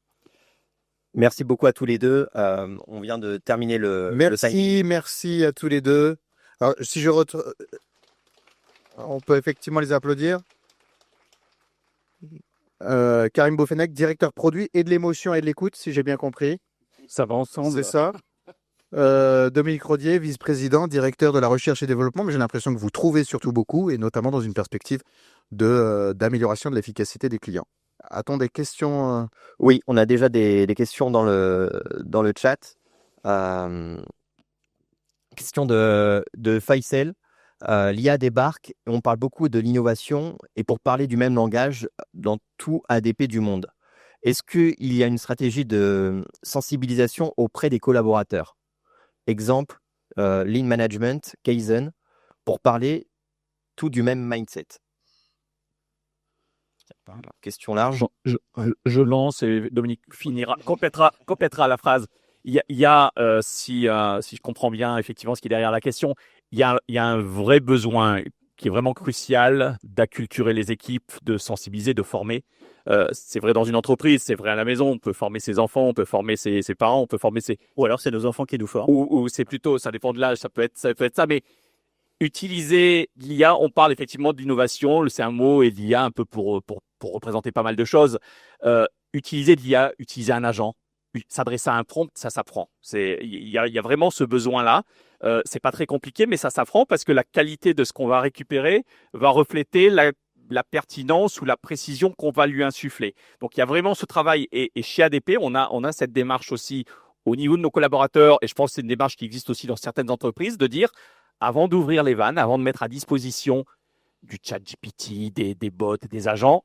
Merci beaucoup à tous les deux. On vient de terminer le Merci à tous les deux. Alors, si je on peut effectivement les applaudir. Karim Bofenech, directeur produit et de l'émotion et de l'écoute, si j'ai bien compris. Ça va ensemble. C'est ça. Dominique Rodier, vice-président, directeur de la recherche et développement, mais j'ai l'impression que vous trouvez surtout beaucoup, et notamment dans une perspective d'amélioration de l'efficacité des clients. A-t-on des questions Oui, on a déjà des questions dans le chat. Question de Faisal. L'IA débarque, on parle beaucoup de l'innovation, et pour parler du même langage dans tout ADP du monde. Est-ce qu'il y a une stratégie de sensibilisation auprès des collaborateurs? Exemple, Lean Management, Kaizen, pour parler tout du même mindset. Question large. Je lance et Dominique complétera la phrase. Il y a si je comprends bien effectivement ce qui est derrière la question, il y a un vrai besoin qui est vraiment crucial d'acculturer les équipes, de sensibiliser, de former. C'est vrai dans une entreprise, c'est vrai à la maison, on peut former ses enfants, on peut former ses parents, on peut former ses... Ou alors c'est nos enfants qui nous forment. Ou c'est plutôt, ça dépend de l'âge, ça peut être ça, mais utiliser l'IA, on parle effectivement d'innovation, c'est un mot, et l'IA un peu pour représenter pas mal de choses. Utiliser l'IA, utiliser un agent, s'adresser à un prompt, ça s'apprend. Il y a vraiment ce besoin-là. C'est pas très compliqué, mais ça s'apprend parce que la qualité de ce qu'on va récupérer va refléter la pertinence ou la précision qu'on va lui insuffler. Donc, il y a vraiment ce travail. Et chez ADP, on a cette démarche aussi au niveau de nos collaborateurs, et je pense que c'est une démarche qui existe aussi dans certaines entreprises, de dire, avant d'ouvrir les vannes, avant de mettre à disposition du chat GPT, des bots, des agents,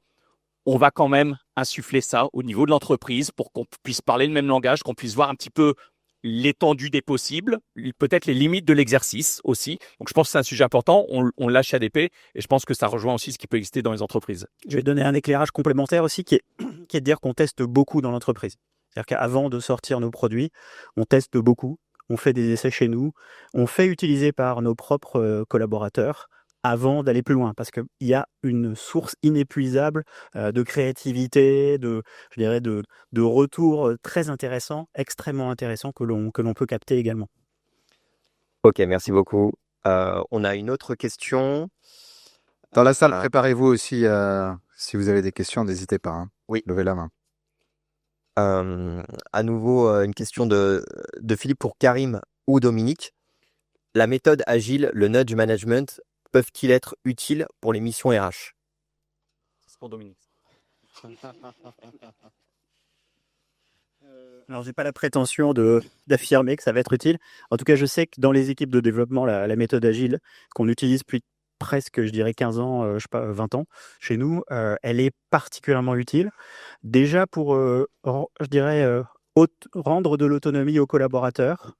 on va quand même insuffler ça au niveau de l'entreprise pour qu'on puisse parler le même langage, qu'on puisse voir un petit peu l'étendue des possibles, peut-être les limites de l'exercice aussi. Donc, je pense que c'est un sujet important. On l'a chez ADP et je pense que ça rejoint aussi ce qui peut exister dans les entreprises. Je vais donner un éclairage complémentaire aussi qui est de dire qu'on teste beaucoup dans l'entreprise. C'est-à-dire qu'avant de sortir nos produits, on teste beaucoup, on fait des essais chez nous, on fait utiliser par nos propres collaborateurs avant d'aller plus loin, parce qu'il y a une source inépuisable de créativité, je dirais de retours très intéressants, extrêmement intéressants que l'on peut capter également. Ok, merci beaucoup. On a une autre question. Dans la salle, Voilà. préparez-vous aussi. Si vous avez des questions, n'hésitez pas. Hein. Oui. Levez la main. À nouveau, une question de Philippe pour Karim ou Dominique. La méthode agile, le nudge management, peuvent-ils être utiles pour les missions RH? C'est pour Dominique. Alors, j'ai pas la prétention d'affirmer que ça va être utile. En tout cas, je sais que dans les équipes de développement, la méthode agile qu'on utilise depuis presque, je dirais, 15 ans, je sais pas, 20 ans chez nous, elle est particulièrement utile. Déjà pour, je dirais, rendre de l'autonomie aux collaborateurs.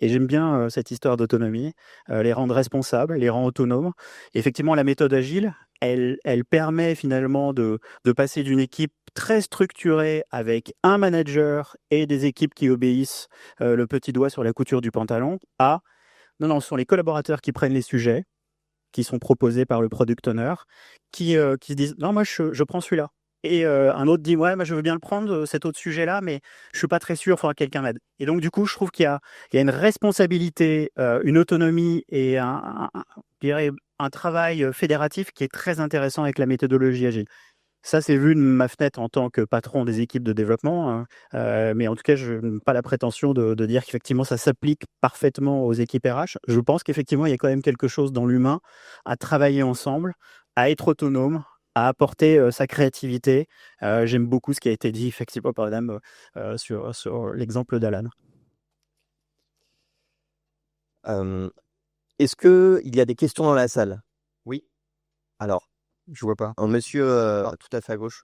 Et j'aime bien cette histoire d'autonomie, les rendre responsables, les rendre autonomes. Effectivement, la méthode agile, elle permet finalement de passer d'une équipe très structurée avec un manager et des équipes qui obéissent le petit doigt sur la couture du pantalon à non, ce sont les collaborateurs qui prennent les sujets qui sont proposés par le product owner, qui se disent non, moi je prends celui-là. Et un autre dit ouais, moi je veux bien le prendre cet autre sujet-là, mais je suis pas très sûr, il faudra que quelqu'un m'aide. Et donc du coup, je trouve qu'il y a une responsabilité, une autonomie et je dirais un travail fédératif qui est très intéressant avec la méthodologie agile. Ça, c'est vu de ma fenêtre en tant que patron des équipes de développement, hein. Mais en tout cas, je n'ai pas la prétention de dire qu'effectivement, ça s'applique parfaitement aux équipes RH. Je pense qu'effectivement, il y a quand même quelque chose dans l'humain à travailler ensemble, à être autonome, à apporter sa créativité. J'aime beaucoup ce qui a été dit effectivement par Madame sur l'exemple d'Alan. Est-ce qu'il y a des questions dans la salle? Oui. Alors, Je vois pas. un monsieur tout à fait à gauche.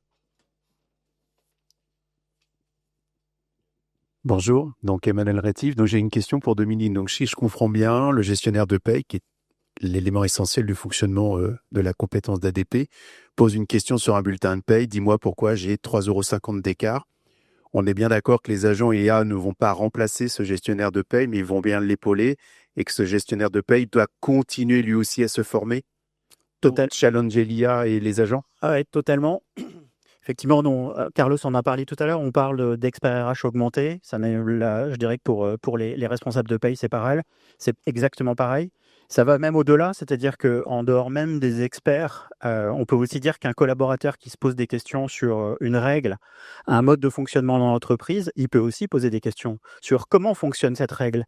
Bonjour, donc Emmanuel Rétif. Donc j'ai une question pour Dominique. Donc si je comprends bien, le gestionnaire de paye, qui est l'élément essentiel du fonctionnement de la compétence d'ADP, pose une question sur un bulletin de paye. Dis-moi pourquoi j'ai 3,50 € d'écart. On est bien d'accord que les agents IA ne vont pas remplacer ce gestionnaire de paye, mais ils vont bien l'épauler et que ce gestionnaire de paye doit continuer lui aussi à se former pour challenger l'IA et les agents. Ah ouais, totalement. Effectivement, non, Carlos en a parlé tout à l'heure, on parle d'experts RH augmentés. Ça là, je dirais que pour les responsables de paye, c'est pareil. C'est exactement pareil. Ça va même au-delà, c'est-à-dire qu'en dehors même des experts, on peut aussi dire qu'un collaborateur qui se pose des questions sur une règle, un mode de fonctionnement dans l'entreprise, il peut aussi poser des questions sur comment fonctionne cette règle,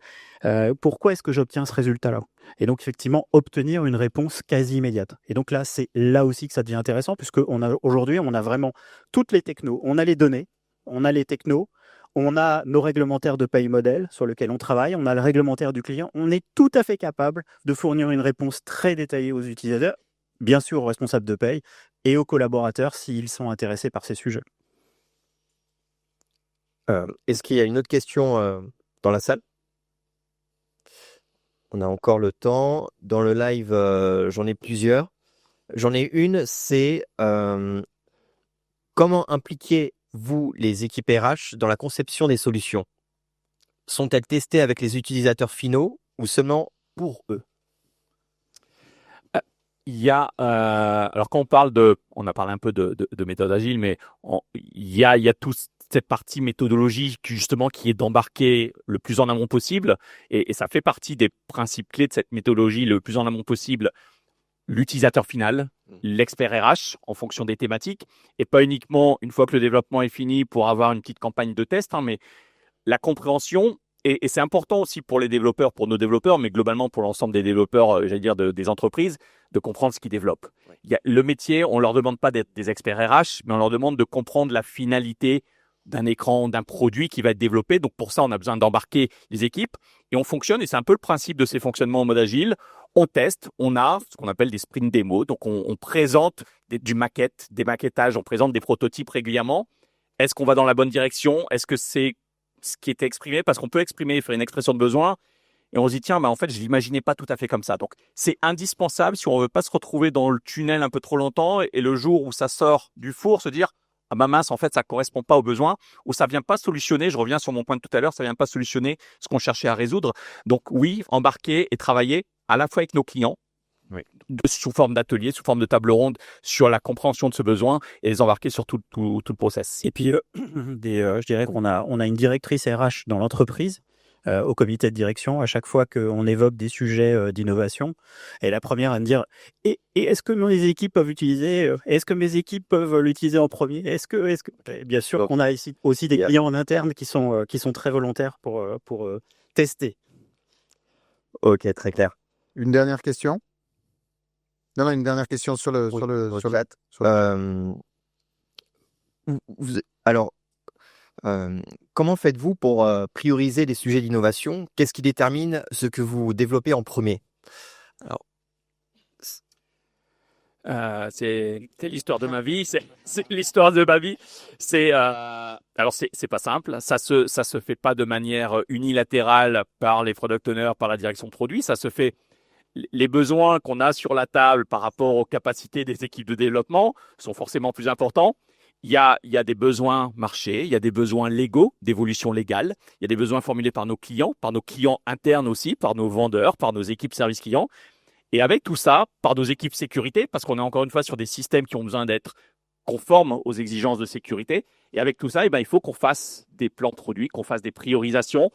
pourquoi est-ce que j'obtiens ce résultat-là. Et donc, effectivement, obtenir une réponse quasi immédiate. Et donc là, c'est là aussi que ça devient intéressant, puisque aujourd'hui, on a vraiment toutes les technos. On a les données, on a les technos, on a nos réglementaires de paye modèle sur lesquels on travaille, on a le réglementaire du client. On est tout à fait capable de fournir une réponse très détaillée aux utilisateurs, bien sûr aux responsables de paye et aux collaborateurs s'ils sont intéressés par ces sujets. Est-ce qu'il y a une autre question dans la salle? On a encore le temps. Dans le live, j'en ai plusieurs. J'en ai une, c'est comment impliquez-vous les équipes RH dans la conception des solutions? Sont-elles testées avec les utilisateurs finaux ou seulement pour eux? Il y a, alors quand on a parlé un peu de méthode agile, mais il y a toute cette partie méthodologie qui est d'embarquer le plus en amont possible, et ça fait partie des principes clés de cette méthodologie, le plus en amont possible, l'utilisateur final, l'expert RH en fonction des thématiques, et pas uniquement une fois que le développement est fini pour avoir une petite campagne de test, hein, mais la compréhension. Et c'est important aussi pour les développeurs, pour nos développeurs, mais globalement pour l'ensemble des développeurs, des entreprises, de comprendre ce qu'ils développent. Ouais. Le métier, on ne leur demande pas d'être des experts RH, mais on leur demande de comprendre la finalité d'un écran, d'un produit qui va être développé. Donc pour ça, on a besoin d'embarquer les équipes et on fonctionne. Et c'est un peu le principe de ces fonctionnements en mode agile. On teste, on a ce qu'on appelle des sprint démos. Donc on présente des maquettages, on présente des prototypes régulièrement. Est-ce qu'on va dans la bonne direction? Est-ce que c'est ce qui était exprimé? Parce qu'on peut faire une expression de besoin et on se dit tiens, en fait, je l'imaginais pas tout à fait comme ça. Donc c'est indispensable si on veut pas se retrouver dans le tunnel un peu trop longtemps et le jour où ça sort du four, se dire ah bah mince, en fait, ça correspond pas aux besoins, ou ça vient pas solutionner, je reviens sur mon point de tout à l'heure, ça vient pas solutionner ce qu'on cherchait à résoudre. Donc oui, embarquer et travailler à la fois avec nos clients, oui, sous forme d'atelier, sous forme de table ronde, sur la compréhension de ce besoin et les embarquer sur tout le process. Et puis, je dirais qu'on a une directrice RH dans l'entreprise au comité de direction à chaque fois qu'on évoque des sujets d'innovation. Et la première à me dire et est-ce que mes équipes peuvent utiliser est-ce que mes équipes peuvent l'utiliser en premier Et bien sûr Donc, qu'on a ici aussi des il y a- clients en interne qui sont très volontaires pour tester. Ok, très clair. Une dernière question? Non, une dernière question sur le Oui, sur le sur sur le le- chat. sur le- Alors, comment faites-vous pour prioriser les sujets d'innovation? Qu'est-ce qui détermine ce que vous développez en premier? Alors, C'est l'histoire de ma vie. C'est l'histoire de ma vie. Alors c'est pas simple. Ça se fait pas de manière unilatérale par les product owners, par la direction produit. Ça se fait. Les besoins qu'on a sur la table par rapport aux capacités des équipes de développement sont forcément plus importants. Il y a des besoins marchés, il y a des besoins légaux, d'évolution légale, il y a des besoins formulés par nos clients internes aussi, par nos vendeurs, par nos équipes service clients. Et avec tout ça, par nos équipes sécurité, parce qu'on est encore une fois sur des systèmes qui ont besoin d'être conformes aux exigences de sécurité. Et avec tout ça, il faut qu'on fasse des plans de produits, qu'on fasse des priorisations.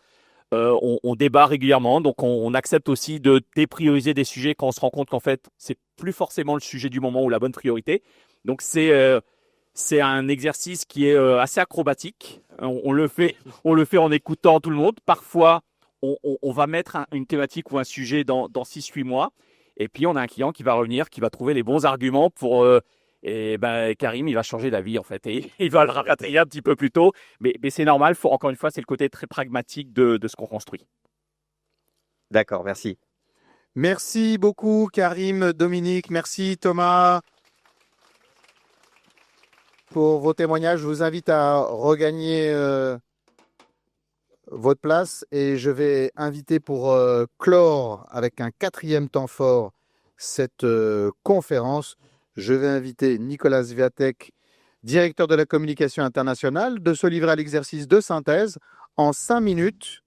On débat régulièrement, donc on accepte aussi de déprioriser des sujets quand on se rend compte qu'en fait, c'est plus forcément le sujet du moment ou la bonne priorité. Donc c'est un exercice qui est assez acrobatique. On le fait en écoutant tout le monde. Parfois, on va mettre une thématique ou un sujet dans 6-8 mois. Et puis, on a un client qui va revenir, qui va trouver les bons arguments pour... et ben, Karim, il va changer d'avis, en fait. Et il va le rapatrier un petit peu plus tôt. Mais c'est normal. Encore une fois, c'est le côté très pragmatique de ce qu'on construit. d'accord, merci. Merci beaucoup, Karim, Dominique. Merci, Thomas, pour vos témoignages. Je vous invite à regagner votre place et je vais inviter pour clore avec un 4e temps fort cette conférence. Je vais inviter Nicolas Sviatek, directeur de la communication internationale, de se livrer à l'exercice de synthèse en 5 minutes.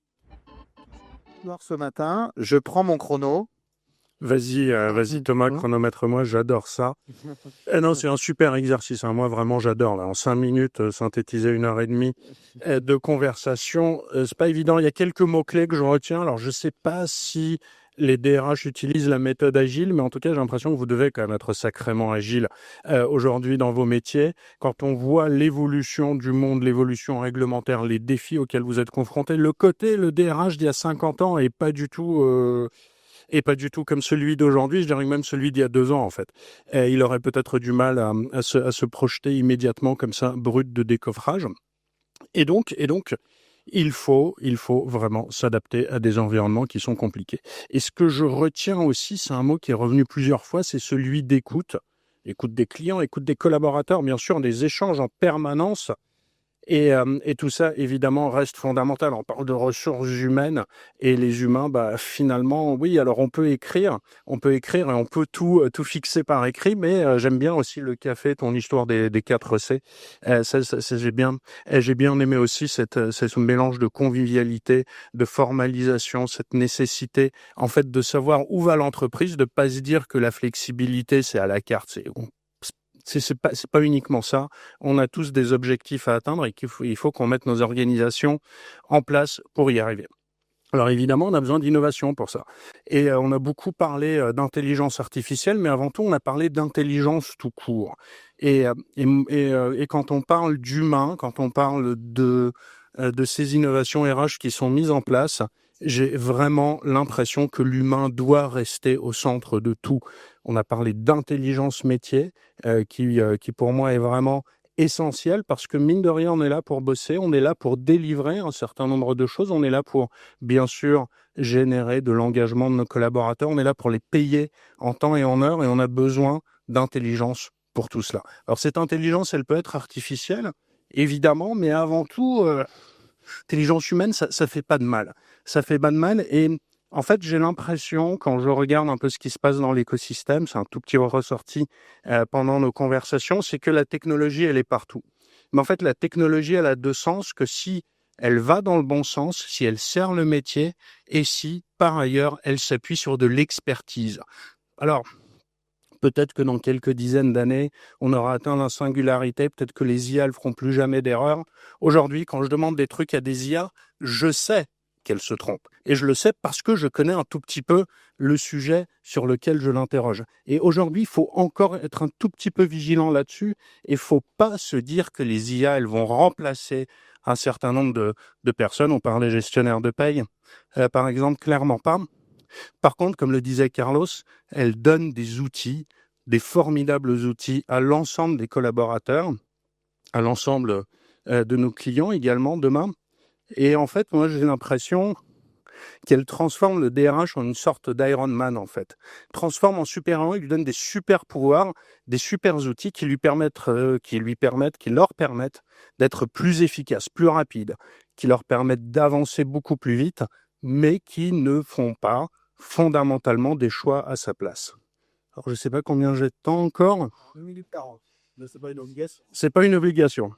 Ce matin, je prends mon chrono. Vas-y Thomas, chronomètre-moi, j'adore ça. Non, c'est un super exercice, hein. Moi vraiment j'adore. Là, en 5 minutes, synthétiser 1h30 de conversation, c'est pas évident. Il y a quelques mots-clés que je retiens. Alors je sais pas si les DRH utilisent la méthode agile, mais en tout cas j'ai l'impression que vous devez quand même être sacrément agile aujourd'hui dans vos métiers. Quand on voit l'évolution du monde, l'évolution réglementaire, les défis auxquels vous êtes confrontés, le DRH d'il y a 50 ans est pas du tout... et pas du tout comme celui d'aujourd'hui, je dirais même celui d'il y a 2 ans en fait. Et il aurait peut-être du mal à se projeter immédiatement comme ça, brut de décoffrage. Et donc, il faut vraiment s'adapter à des environnements qui sont compliqués. Et ce que je retiens aussi, c'est un mot qui est revenu plusieurs fois, c'est celui d'écoute. Écoute des clients, écoute des collaborateurs, bien sûr, des échanges en permanence. Et tout ça, évidemment, reste fondamental. On parle de ressources humaines et les humains, finalement, oui, alors on peut écrire et on peut tout fixer par écrit, mais j'aime bien aussi le café, ton histoire des 4 C. Ça, j'ai bien aimé aussi ce mélange de convivialité, de formalisation, cette nécessité, en fait, de savoir où va l'entreprise, de pas se dire que la flexibilité, c'est à la carte. C'est pas uniquement ça. On a tous des objectifs à atteindre et il faut qu'on mette nos organisations en place pour y arriver. Alors évidemment, on a besoin d'innovation pour ça. Et on a beaucoup parlé d'intelligence artificielle, mais avant tout, on a parlé d'intelligence tout court. Et quand on parle d'humain, quand on parle de ces innovations RH qui sont mises en place, j'ai vraiment l'impression que l'humain doit rester au centre de tout. On a parlé d'intelligence métier, qui pour moi est vraiment essentiel parce que mine de rien, on est là pour bosser, on est là pour délivrer un certain nombre de choses, on est là pour, bien sûr, générer de l'engagement de nos collaborateurs, on est là pour les payer en temps et en heure et on a besoin d'intelligence pour tout cela. Alors cette intelligence, elle peut être artificielle, évidemment, mais avant tout, l'intelligence humaine, ça fait pas de mal. Ça fait pas de mal et en fait, j'ai l'impression, quand je regarde un peu ce qui se passe dans l'écosystème, c'est un tout petit ressorti pendant nos conversations, c'est que la technologie, elle est partout. Mais en fait, la technologie, elle a 2 sens, que si elle va dans le bon sens, si elle sert le métier, et si, par ailleurs, elle s'appuie sur de l'expertise. Alors, peut-être que dans quelques dizaines d'années, on aura atteint la singularité, peut-être que les IA ne feront plus jamais d'erreur. Aujourd'hui, quand je demande des trucs à des IA, je sais qu'elle se trompe. Et je le sais parce que je connais un tout petit peu le sujet sur lequel je l'interroge. Et aujourd'hui, il faut encore être un tout petit peu vigilant là-dessus. Et il faut pas se dire que les IA, elles vont remplacer un certain nombre de personnes. On parlait gestionnaire de paye, par exemple, clairement pas. Par contre, comme le disait Carlos, elles donnent des outils, des formidables outils à l'ensemble des collaborateurs, à l'ensemble de nos clients également demain. Et en fait, moi, j'ai l'impression qu'elle transforme le DRH en une sorte d'Iron Man, en fait. Transforme en super-héros, il lui donne des super pouvoirs, des super outils qui leur permettent d'être plus efficaces, plus rapides, qui leur permettent d'avancer beaucoup plus vite, mais qui ne font pas fondamentalement des choix à sa place. Alors, je ne sais pas combien j'ai de temps encore. 1 minute 40. C'est pas une obligation. C'est pas une obligation.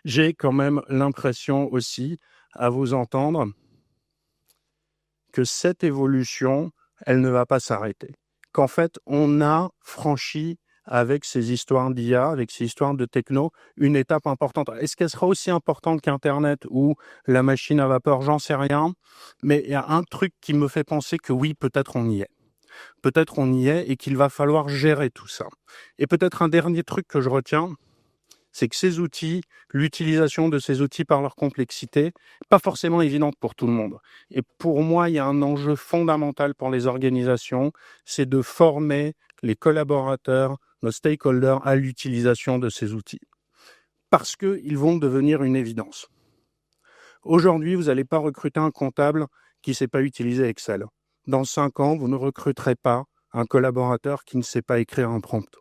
J'ai quand même l'impression aussi, à vous entendre, que cette évolution, elle ne va pas s'arrêter. Qu'en fait, on a franchi avec ces histoires d'IA, avec ces histoires de techno, une étape importante. Est-ce qu'elle sera aussi importante qu'Internet ou la machine à vapeur? J'en sais rien. Mais il y a un truc qui me fait penser que oui, peut-être on y est. Peut-être on y est et qu'il va falloir gérer tout ça. Et peut-être un dernier truc que je retiens, c'est que ces outils, l'utilisation de ces outils par leur complexité, pas forcément évidente pour tout le monde. Et pour moi, il y a un enjeu fondamental pour les organisations, c'est de former les collaborateurs, nos stakeholders à l'utilisation de ces outils. Parce qu'ils vont devenir une évidence. Aujourd'hui, vous n'allez pas recruter un comptable qui ne sait pas utiliser Excel. Dans 5 ans, vous ne recruterez pas un collaborateur qui ne sait pas écrire un prompt.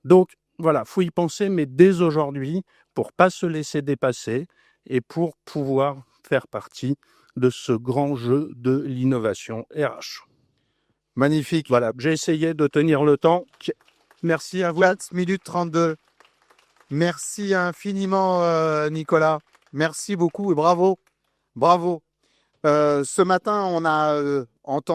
Donc, voilà, faut y penser, mais dès aujourd'hui, pour pas se laisser dépasser et pour pouvoir faire partie de ce grand jeu de l'innovation RH. Magnifique. Voilà, j'ai essayé de tenir le temps. Merci à vous. 4 minutes 32. Merci infiniment, Nicolas. Merci beaucoup et bravo. Bravo. Ce matin, on a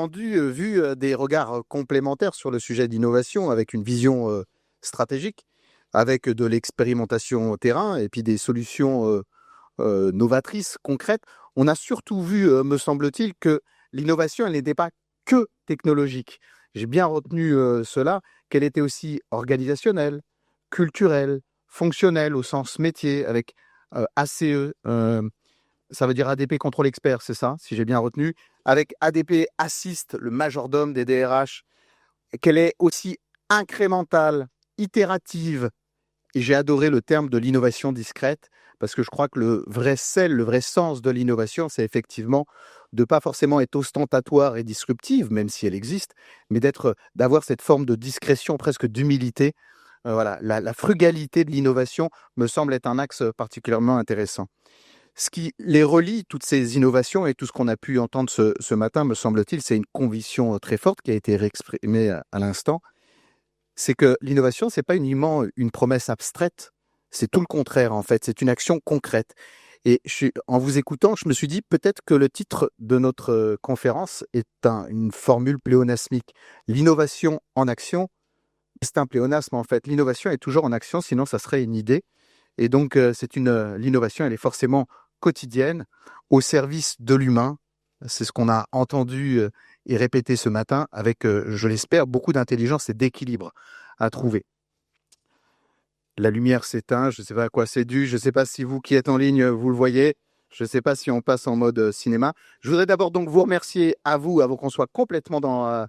vu des regards complémentaires sur le sujet d'innovation avec une vision stratégique, avec de l'expérimentation au terrain et puis des solutions novatrices, concrètes. On a surtout vu, me semble-t-il, que l'innovation, elle n'était pas que technologique. J'ai bien retenu cela, qu'elle était aussi organisationnelle, culturelle, fonctionnelle au sens métier, avec ACE, ça veut dire ADP Contrôle Expert, c'est ça, si j'ai bien retenu, avec ADP Assist, le majordome des DRH, qu'elle est aussi incrémentale, itérative. Et j'ai adoré le terme de l'innovation discrète, parce que je crois que le vrai sel, le vrai sens de l'innovation, c'est effectivement de pas forcément être ostentatoire et disruptive, même si elle existe, mais d'avoir cette forme de discrétion, presque d'humilité. Voilà, la frugalité de l'innovation me semble être un axe particulièrement intéressant. Ce qui les relie, toutes ces innovations et tout ce qu'on a pu entendre ce matin, me semble-t-il, c'est une conviction très forte qui a été réexprimée à l'instant. C'est que l'innovation, c'est pas uniquement une promesse abstraite, c'est tout le contraire en fait, c'est une action concrète. Et en vous écoutant, je me suis dit peut-être que le titre de notre conférence est une formule pléonasmique. L'innovation en action, c'est un pléonasme en fait. L'innovation est toujours en action, sinon ça serait une idée. Et donc l'innovation, elle est forcément quotidienne, au service de l'humain. C'est ce qu'on a entendu et répété ce matin avec, je l'espère, beaucoup d'intelligence et d'équilibre à trouver. La lumière s'éteint, je ne sais pas à quoi c'est dû, je ne sais pas si vous qui êtes en ligne, vous le voyez, je ne sais pas si on passe en mode cinéma. Je voudrais d'abord donc vous remercier à vous, avant qu'on soit complètement dans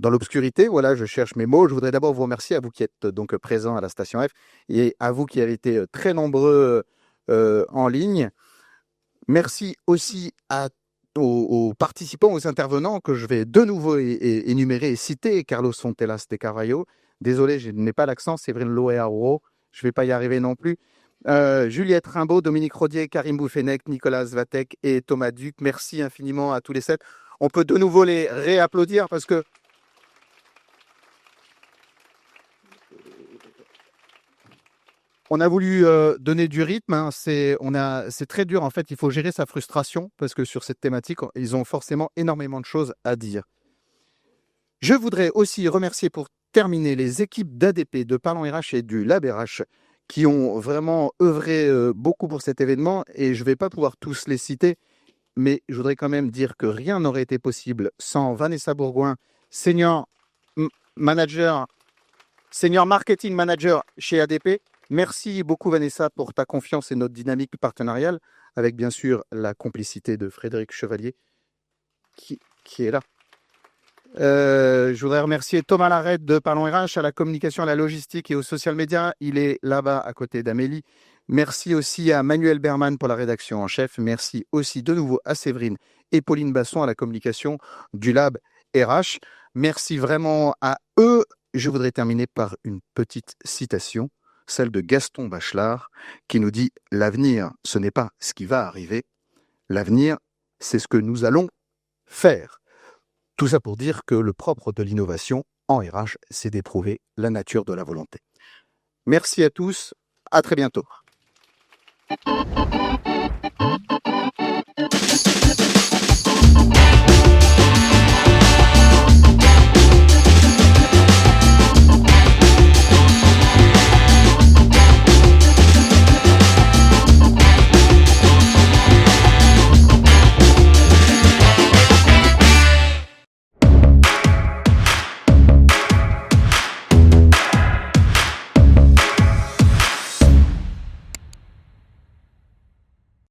l'obscurité. Voilà, je cherche mes mots. Je voudrais d'abord vous remercier à vous qui êtes donc présents à la station F et à vous qui avez été très nombreux en ligne. Merci aussi aux participants, aux intervenants que je vais de nouveau énumérer et citer. Carlos Fontelas de Carvalho. Désolé, je n'ai pas l'accent. Séverine Loearo. Je ne vais pas y arriver non plus. Juliette Rimbaud, Dominique Rodier, Karim Bouffenec, Nicolas Zvatek et Thomas Duc. Merci infiniment à tous les 7. On peut de nouveau les réapplaudir parce que on a voulu donner du rythme. Hein. C'est très dur en fait. Il faut gérer sa frustration parce que sur cette thématique, ils ont forcément énormément de choses à dire. Je voudrais aussi remercier pour terminer les équipes d'ADP, de Parlons RH et du Lab RH qui ont vraiment œuvré beaucoup pour cet événement et je ne vais pas pouvoir tous les citer, mais je voudrais quand même dire que rien n'aurait été possible sans Vanessa Bourgoin, senior marketing manager chez ADP. Merci beaucoup Vanessa pour ta confiance et notre dynamique partenariale, avec bien sûr la complicité de Frédéric Chevalier qui est là. Je voudrais remercier Thomas Larrette de Parlons RH, à la communication, à la logistique et aux social media. Il est là-bas à côté d'Amélie. Merci aussi à Manuel Berman pour la rédaction en chef. Merci aussi de nouveau à Séverine et Pauline Basson à la communication du Lab RH. Merci vraiment à eux. Je voudrais terminer par une petite citation, celle de Gaston Bachelard, qui nous dit « L'avenir, ce n'est pas ce qui va arriver. L'avenir, c'est ce que nous allons faire ». Tout ça pour dire que le propre de l'innovation en RH, c'est d'éprouver la nature de la volonté. Merci à tous, à très bientôt.